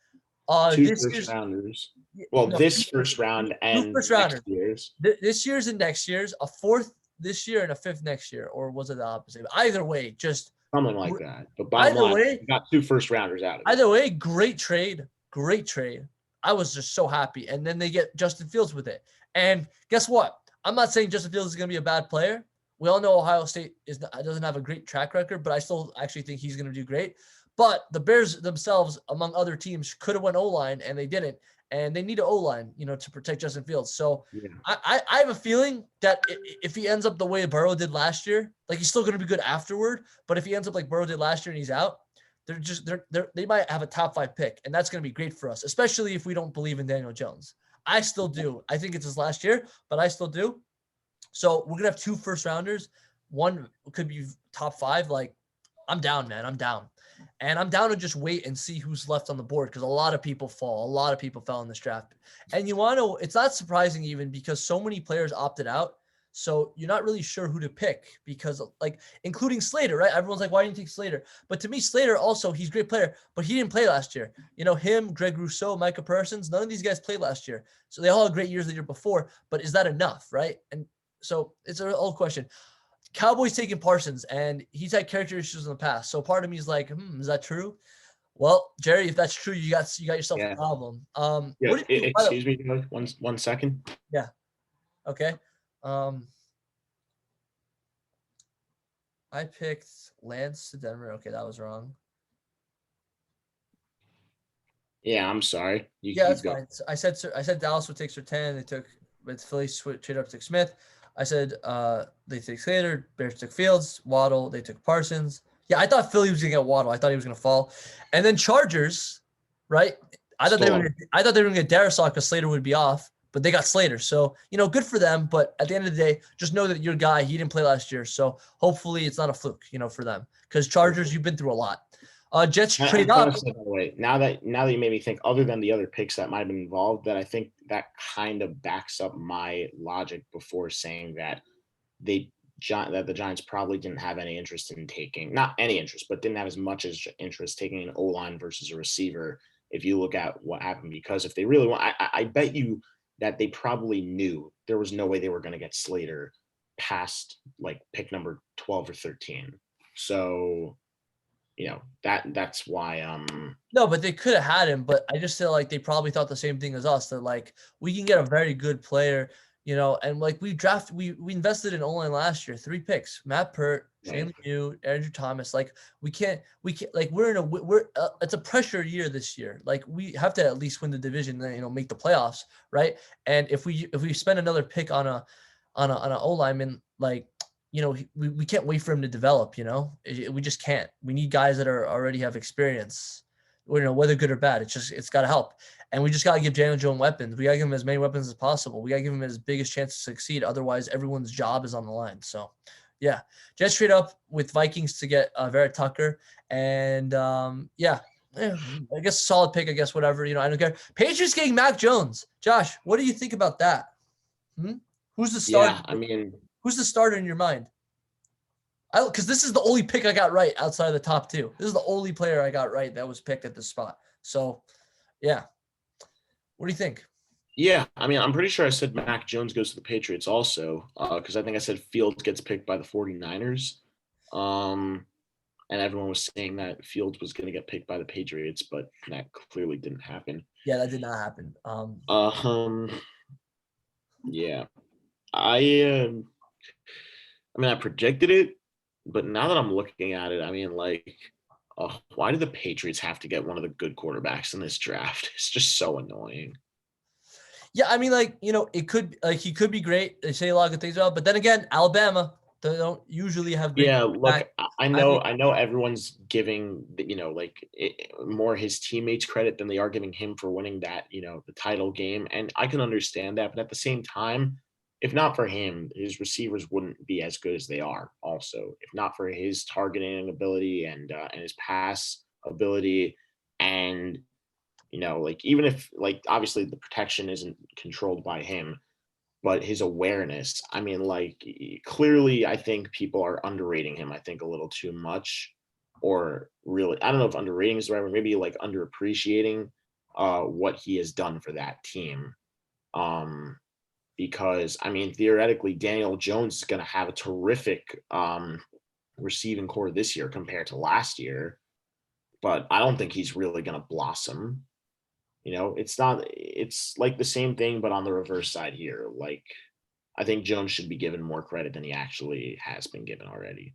two this first year's rounders. Well, no, this first round and first next rounders. year's. This year's and next year's, a fourth this year and a fifth next year, or was it the opposite? Either way, just something like that. But bottom line, we got two first rounders out of it. Either way, great trade. Great trade. I was just so happy. And then they get Justin Fields with it. And guess what? I'm not saying Justin Fields is going to be a bad player. We all know Ohio State doesn't have a great track record, but I still actually think he's going to do great. But the Bears themselves, among other teams, could have went O-line, and they didn't. And they need an O-line, to protect Justin Fields. So yeah. I have a feeling that if he ends up the way Burrow did last year, like he's still going to be good afterward. But if he ends up like Burrow did last year and he's out, they might have a top 5 pick, and that's going to be great for us, especially if we don't believe in Daniel Jones. I still do. I think it's his last year, but I still do. So we're gonna have 2 first rounders. One could be top 5. Like, I'm down, man. I'm down. And I'm down to just wait and see who's left on the board because a lot of people fall. A lot of people fell in this draft. And it's not surprising even because so many players opted out. So you're not really sure who to pick because, like, including Slater, right? Everyone's like, why didn't you take Slater? But to me, Slater also, he's a great player, but he didn't play last year. Him, Greg Rousseau, Micah Parsons, none of these guys played last year. So they all had great years the year before, but is that enough, right? And so it's an old question. Cowboys taking Parsons, and he's had character issues in the past. So part of me is like, is that true? Well, Jerry, if that's true, you got yourself a problem. Yeah, excuse me, one second. Yeah. Okay. I picked Lance to Denver. Okay, that was wrong. Yeah, I'm sorry. That's fine. I said Dallas would take Surtain. But Philly traded up to Smith. I said they took Slater. Bears took Fields. Waddle. They took Parsons. Yeah, I thought Philly was gonna get Waddle. I thought he was gonna fall. And then Chargers, right? I thought they were gonna get Darisaw because Slater would be off. But they got Slater. So, good for them. But at the end of the day, just know that your guy, he didn't play last year. So hopefully it's not a fluke, for them. Because Chargers, you've been through a lot. Jets trade up. Wait, now that you made me think, other than the other picks that might have been involved, that I think that kind of backs up my logic before saying that the Giants probably didn't have any interest in taking, not any interest, but didn't have as much as interest taking an O-line versus a receiver. If you look at what happened, because if they really want, I bet you that they probably knew there was no way they were going to get Slater past like pick number 12 or 13. So, that's why. No, but they could have had him. But I just feel like they probably thought the same thing as us. That like we can get a very good player, and like we invested in O-line last year, 3 picks: Matt Pert, Shane Lemieux, Andrew Thomas. Like we can't like it's a pressure year this year. Like we have to at least win the division, and make the playoffs, right? And if we spend another pick on a O-lineman, like. We can't wait for him to develop, we just can't. We need guys that already have experience, whether good or bad. It's got to help. And we just got to give Daniel Jones weapons. We got to give him as many weapons as possible. We got to give him his biggest chance to succeed. Otherwise, everyone's job is on the line. So, yeah. Jets trade up with Vikings to get Vera Tucker. And, I guess solid pick, whatever. I don't care. Patriots getting Mac Jones. Josh, what do you think about that? Who's the starter? Yeah, who's the starter in your mind? Because this is the only pick I got right outside of the top 2. This is the only player I got right that was picked at this spot. So, yeah. What do you think? Yeah, I'm pretty sure I said Mac Jones goes to the Patriots also, because I think I said Fields gets picked by the 49ers. And everyone was saying that Fields was going to get picked by the Patriots, but that clearly didn't happen. Yeah, that did not happen. Yeah. I predicted it, but now that I'm looking at it, why do the Patriots have to get one of the good quarterbacks in this draft? It's just so annoying. Yeah, it could he could be great. They say a lot of good things about, but then again, Alabama, They don't usually have great Yeah, look, back. I I know, mean, I know everyone's giving more his teammates credit than they are giving him for winning that, the title game, and I can understand that. But at the same time, if not for him, his receivers wouldn't be as good as they are. Also, if not for his targeting ability and his pass ability, and even if obviously the protection isn't controlled by him, but his awareness, I mean, clearly, I think people are underrating him. I think a little too much, or really, I don't know if underrating is the right word. Maybe underappreciating what he has done for that team. Because I mean, theoretically, Daniel Jones is going to have a terrific receiving core this year compared to last year, but I don't think he's really going to blossom. It's like the same thing, but on the reverse side here. I think Jones should be given more credit than he actually has been given already.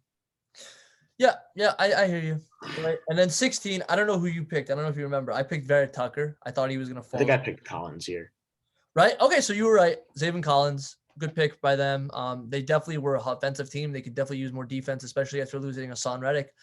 yeah, I hear you. Right. And then 16, I don't know who you picked. I don't know if you remember. I picked Vera Tucker. I thought he was going to I fall. think I picked Collins here. Right. Okay. So you were right. Zaven Collins, good pick by them. They definitely were an offensive team. They could definitely use more defense, especially after losing Hassan Reddick.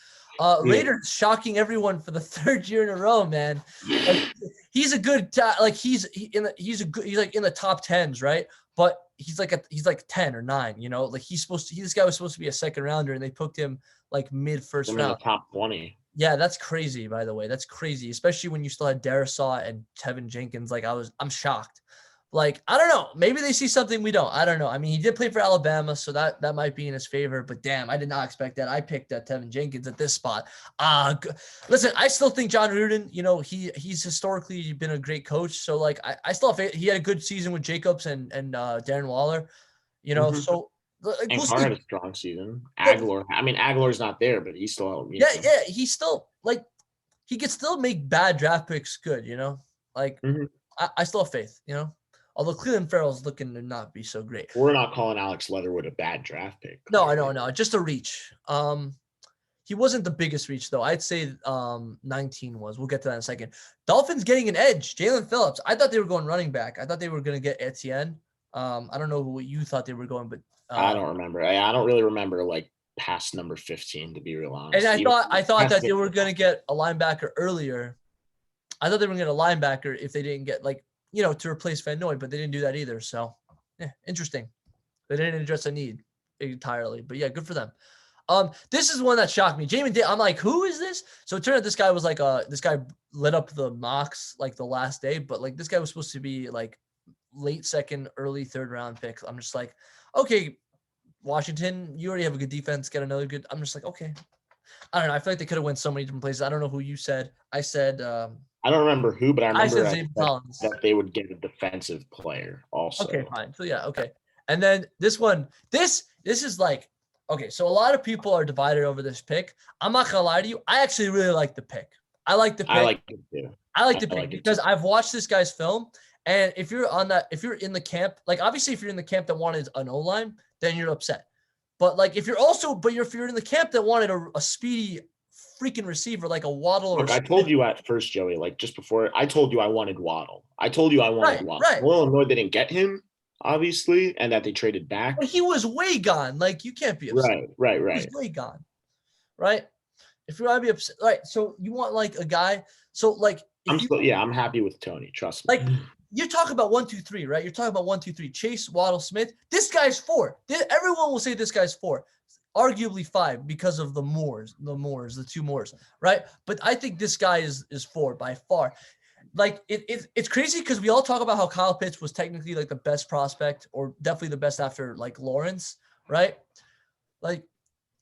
Raiders shocking everyone for the third year in a row, man. Like, he's a good, he's like in the top tens, right? But he's like 10 or 9, like this guy was supposed to be a second rounder and they picked him like mid first I'm in round. the top 20. Yeah, that's crazy, by the way. That's crazy, especially when you still had Darisaw and Tevin Jenkins. I'm shocked. I don't know. Maybe they see something we don't. I don't know. I mean, he did play for Alabama, so that might be in his favor. But damn, I did not expect that. I picked Tevin Jenkins at this spot. Listen, I still think John Reardon, he's historically been a great coach. So I still have, he had a good season with Jacobs and Darren Waller. So And we'll Carr see. had a strong season. Aguilar's not there, but he's still. Yeah, he's still he could still make bad draft picks good. Mhm. I still have faith. Although Cleveland Farrell's looking to not be so great. We're not calling Alex Leatherwood a bad draft pick. No, I know, just a reach. He wasn't the biggest reach though. I'd say 19 was. We'll get to that in a second. Dolphins getting an edge. Jalen Phillips. I thought they were going running back. I thought they were going to get Etienne. I don't know what you thought they were going, but I don't remember. I don't really remember past number 15, to be real honest. And I thought that they were going to get a linebacker earlier. I thought they were going to get a linebacker if they didn't get to replace Van Noy, but they didn't do that either. So, interesting. They didn't address a need entirely, but yeah, good for them. This is one that shocked me. Jamin Davis. I'm like, who is this? So it turned out this guy was this guy lit up the mocks the last day, but this guy was supposed to be late second, early third round pick. I'm just like, okay, Washington, you already have a good defense. Get another good. I'm just like, okay. I don't know. I feel like they could have went so many different places. I don't know who you said. I said. I don't remember who, but I remember that they would get a defensive player also. Okay, fine. So yeah, okay. And then this one, this is okay. So a lot of people are divided over this pick. I'm not gonna lie to you. I actually really like the pick. I like the pick. I like it too. I like the pick because I've watched this guy's film. And if you're in the camp, obviously if you're in the camp that wanted an O-line, then you're upset. But if you're in the camp that wanted a speedy freaking receiver like a Waddle. Look, I told you at first, Joey, just before, I told you I wanted Waddle. Waddle. Right. Well, Illinois didn't get him, obviously, and that they traded back. But he was way gone. You can't be upset. Right. He was way gone. Right? If you want to be upset, right? So you want a guy. So I'm happy with Tony. Trust me. You talk about 1, 2, 3, right? You're talking about 1, 2, 3. Chase, Waddle, Smith. This guy's 4. Everyone will say this guy's 4. Arguably 5 because of the two Moores, right? But I think this guy is 4 by far. It's crazy because we all talk about how Kyle Pitts was technically the best prospect or definitely the best after Lawrence, right?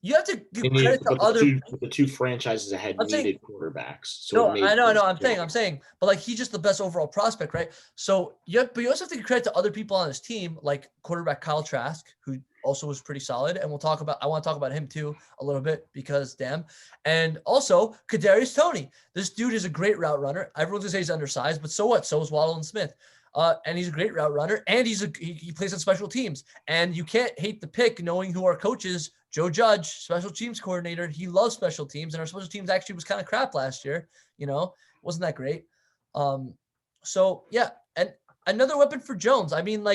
You have to give credit to the two franchises ahead needed quarterbacks. So I know. I'm saying, but he's just the best overall prospect, right? So but you also have to give credit to other people on his team, like quarterback Kyle Trask, who also was pretty solid, and I want to talk about him too a little bit because damn, and also Kadarius Toney. This dude is a great route runner. Everyone's gonna say he's undersized, but so what? So is Waddle and Smith. And he's a great route runner, and he plays on special teams. And you can't hate the pick, knowing who our coach is. Joe Judge, special teams coordinator. He loves special teams, and our special teams actually was kind of crap last year. Wasn't that great. So yeah, and another weapon for Jones. I mean,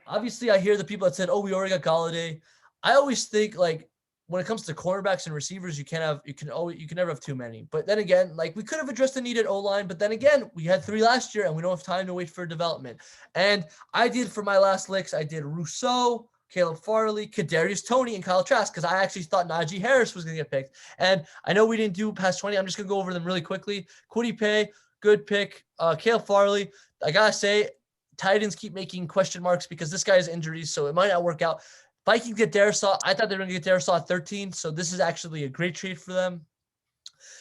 obviously, I hear the people that said, "Oh, we already got Golladay." I always think like when it comes to cornerbacks and receivers, you can never have too many. But then again, like we could have addressed the need at O-line, but then again, we had 3 last year and we don't have time to wait for development. And I did for my last licks, I did Rousseau, Caleb Farley, Kadarius Toney, and Kyle Trask because I actually thought Najee Harris was going to get picked. And I know we didn't do past 20. I'm just going to go over them really quickly. Kwity Paye, good pick. Caleb Farley, I got to say, Titans keep making question marks because this guy has injuries, so it might not work out. Vikings get Darisaw. I thought they were going to get Darisaw at 13, so this is actually a great trade for them.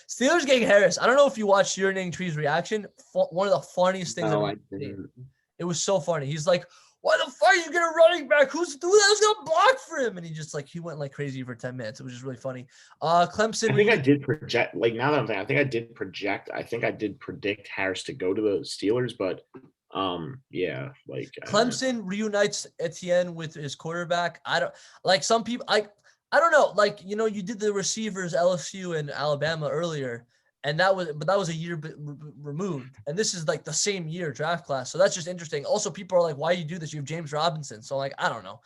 Steelers getting Harris. I don't know if you watched Urinating Tree's reaction. One of the funniest things I've seen. It was so funny. He's like, why the fuck are you getting a running back? Who's going to block for him? And he went like crazy for 10 minutes. It was just really funny. Clemson. I think I did project, like now that I'm thinking, I think I did predict Harris to go to the Steelers, but yeah, like Clemson reunites Etienne with his quarterback. I don't like some people. I don't know. Like, you did the receivers LSU and Alabama earlier, and that was a year removed. And this is like the same year draft class. So that's just interesting. Also, people are like, why you do this? You have James Robinson. So like, I don't know.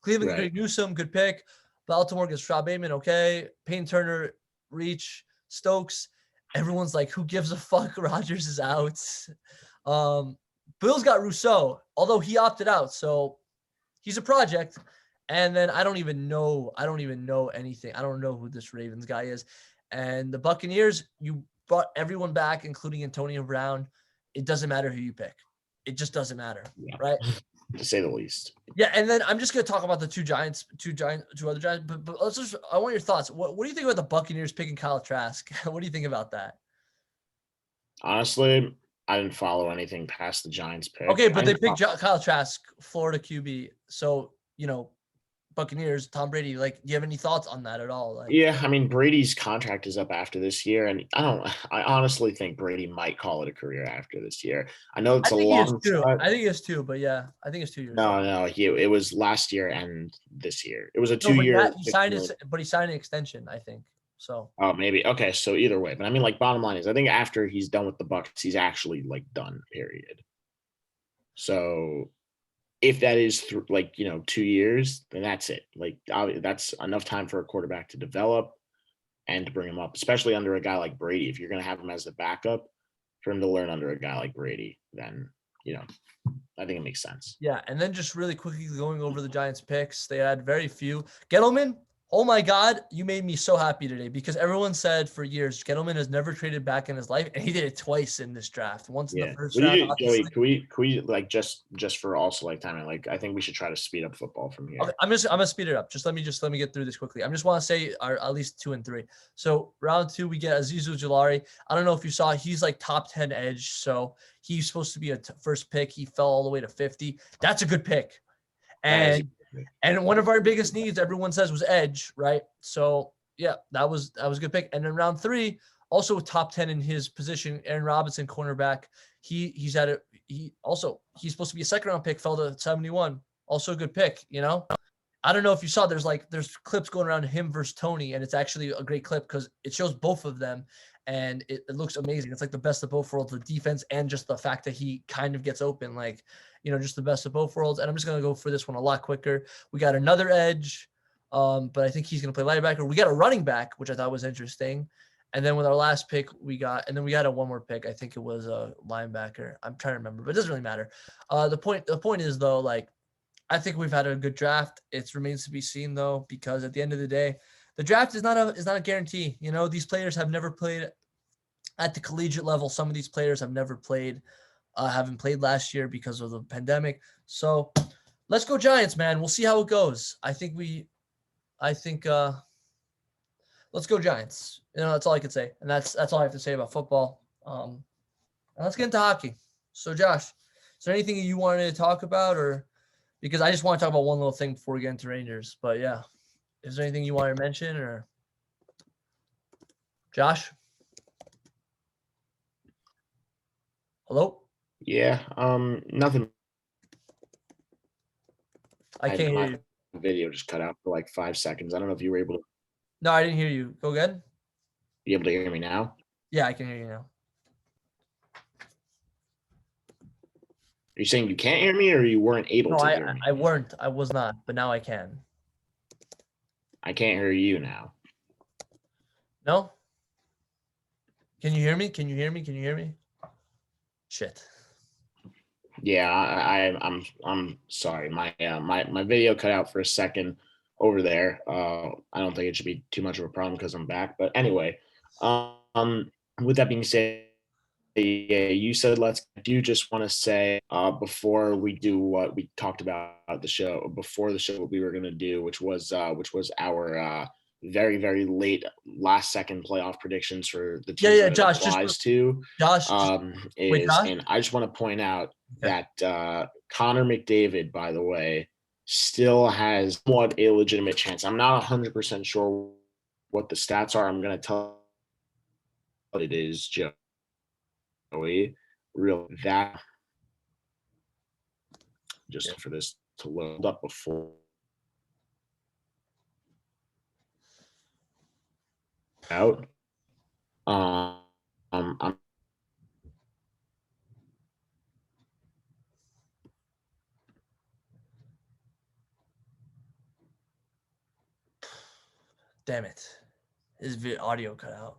Cleveland, Greg Newsome, good pick. Baltimore gets Rashad Bateman. Okay. Payne Turner, reach. Stokes. Everyone's like, who gives a fuck? Rodgers is out. Bills got Rousseau, although he opted out. So he's a project. And then I don't even know anything. I don't know who this Ravens guy is. And the Buccaneers, you brought everyone back, including Antonio Brown. It doesn't matter who you pick. It just doesn't matter, right? To say the least. Yeah, and then I'm just going to talk about the two other Giants. But I want your thoughts. What do you think about the Buccaneers picking Kyle Trask? What do you think about that? Honestly, I didn't follow anything past the Giants pick. Okay, but they picked Kyle Trask, Florida QB. So, Buccaneers, Tom Brady. Like, do you have any thoughts on that at all? Like, yeah, I mean, Brady's contract is up after this year, and I honestly think Brady might call it a career after this year. I know it's a long shot. I think it's 2, but yeah, I think it's 2 years. No, it was last year and this year. It was a 2-year. He signed an extension, I think. So. Oh, maybe. Okay, so either way, but I mean, like, bottom line is, I think after he's done with the Bucs, he's actually like done. Period. So, if that is 2 years, then that's it. Like, that's enough time for a quarterback to develop and to bring him up, especially under a guy like Brady. If you're going to have him as the backup, for him to learn under a guy like Brady, then I think it makes sense. Yeah, and then just really quickly going over the Giants picks, they had very few. Gettleman. Oh my God, you made me so happy today because everyone said for years Gettleman has never traded back in his life, and he did it twice in this draft. Once in the first round. Joey, can we like just for also like timing? Like, I think we should try to speed up football from here. Okay, I'm gonna speed it up. Just let me get through this quickly. I just want to say at least 2 and 3. So round 2, we get Azeez Ojulari. I don't know if you saw, he's like top 10 edge. So he's supposed to be a first pick. He fell all the way to 50. That's a good pick. And one of our biggest needs, everyone says, was edge, right? So yeah, that was a good pick. And then round 3, also top 10 in his position, Aaron Robinson, cornerback. He's supposed to be a second round pick, fell to 71. Also a good pick, I don't know if you saw, there's clips going around him versus Toney, and it's actually a great clip because it shows both of them, and it looks amazing. It's like the best of both worlds, the defense and just the fact that he kind of gets open, like, just the best of both worlds. And I'm just going to go for this one a lot quicker. We got another edge, but I think he's going to play linebacker. We got a running back, which I thought was interesting. And then with our last pick, we got a one more pick. I think it was a linebacker. I'm trying to remember, but it doesn't really matter. The point is, though, like, I think we've had a good draft. It remains to be seen, though, because at the end of the day, the draft is not a guarantee. These players have never played at the collegiate level. Some of these players have never played, haven't played last year because of the pandemic. So let's go Giants, man. We'll see how it goes. Let's go Giants. That's all I could say. And that's all I have to say about football. And let's get into hockey. So Josh, is there anything you wanted to talk about, or because I just want to talk about one little thing before we get into Rangers, but yeah, is there anything you want to mention, or Josh? Hello? Yeah, nothing. I can't hear you. The video just cut out for like 5 seconds. I don't know if you were able to. No, I didn't hear you. Go again. You able to hear me now? Yeah, I can hear you now. Are you saying you can't hear me, or you weren't able to hear me? I was not, but now I can. I can't hear you now. No? Can you hear me? Can you hear me? Can you hear me? Shit. Yeah, I'm sorry. My video cut out for a second over there. I don't think it should be too much of a problem because I'm back. But anyway, with that being said, yeah, you said let's. I do just want to say before we do what we talked about the show before the show, what we were gonna do, which was our very very late last second playoff predictions for the teams Yeah, that it Josh, applies to. Josh, wait, Is Josh? and I just want to point out Okay. that Connor McDavid, by the way, still has somewhat a legitimate chance. I'm not 100% sure what the stats are. I'm gonna tell it is Joey. Real that just for this to load up before out. I'm Damn it. His audio cut out.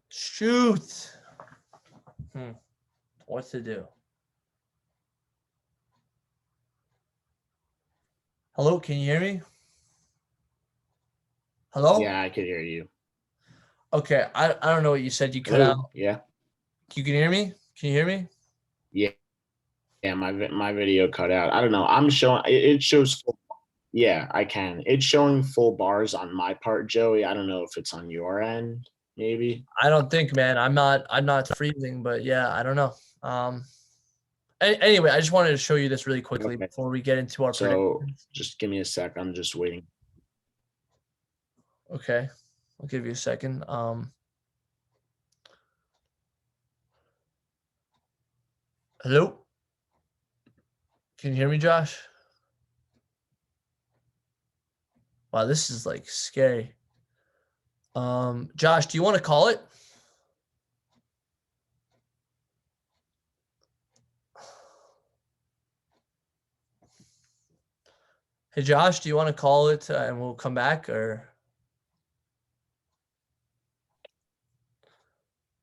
Shoot. What to do? Hello, can you hear me? Hello? yeah, I could hear you. Okay, I don't know what you said. You cut Hello? out. Yeah, You can hear me? Can you hear me? yeah, yeah. My video cut out. I don't know. I'm showing it shows full. Yeah, I can. It's showing full bars on my part, Joey. I don't know if it's on your end, maybe. I don't think, man. I'm not freezing, but yeah, I don't know. Anyway, I just wanted to show you this really quickly Okay. before we get into our So predictions. just give me a sec. I'm just waiting. Okay. I'll give you a second. Hello? Can you hear me, Josh? Wow, this is like scary. Josh, do you want to call it? Hey, Josh, do you want to call it and we'll come back? Or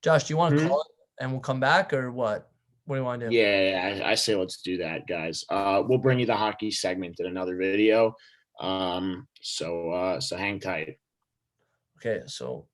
Josh, do you want to call it and we'll come back, or what? What do you want to do? Yeah, I say let's do that, guys. We'll bring you the hockey segment in another video. So hang tight. Okay, so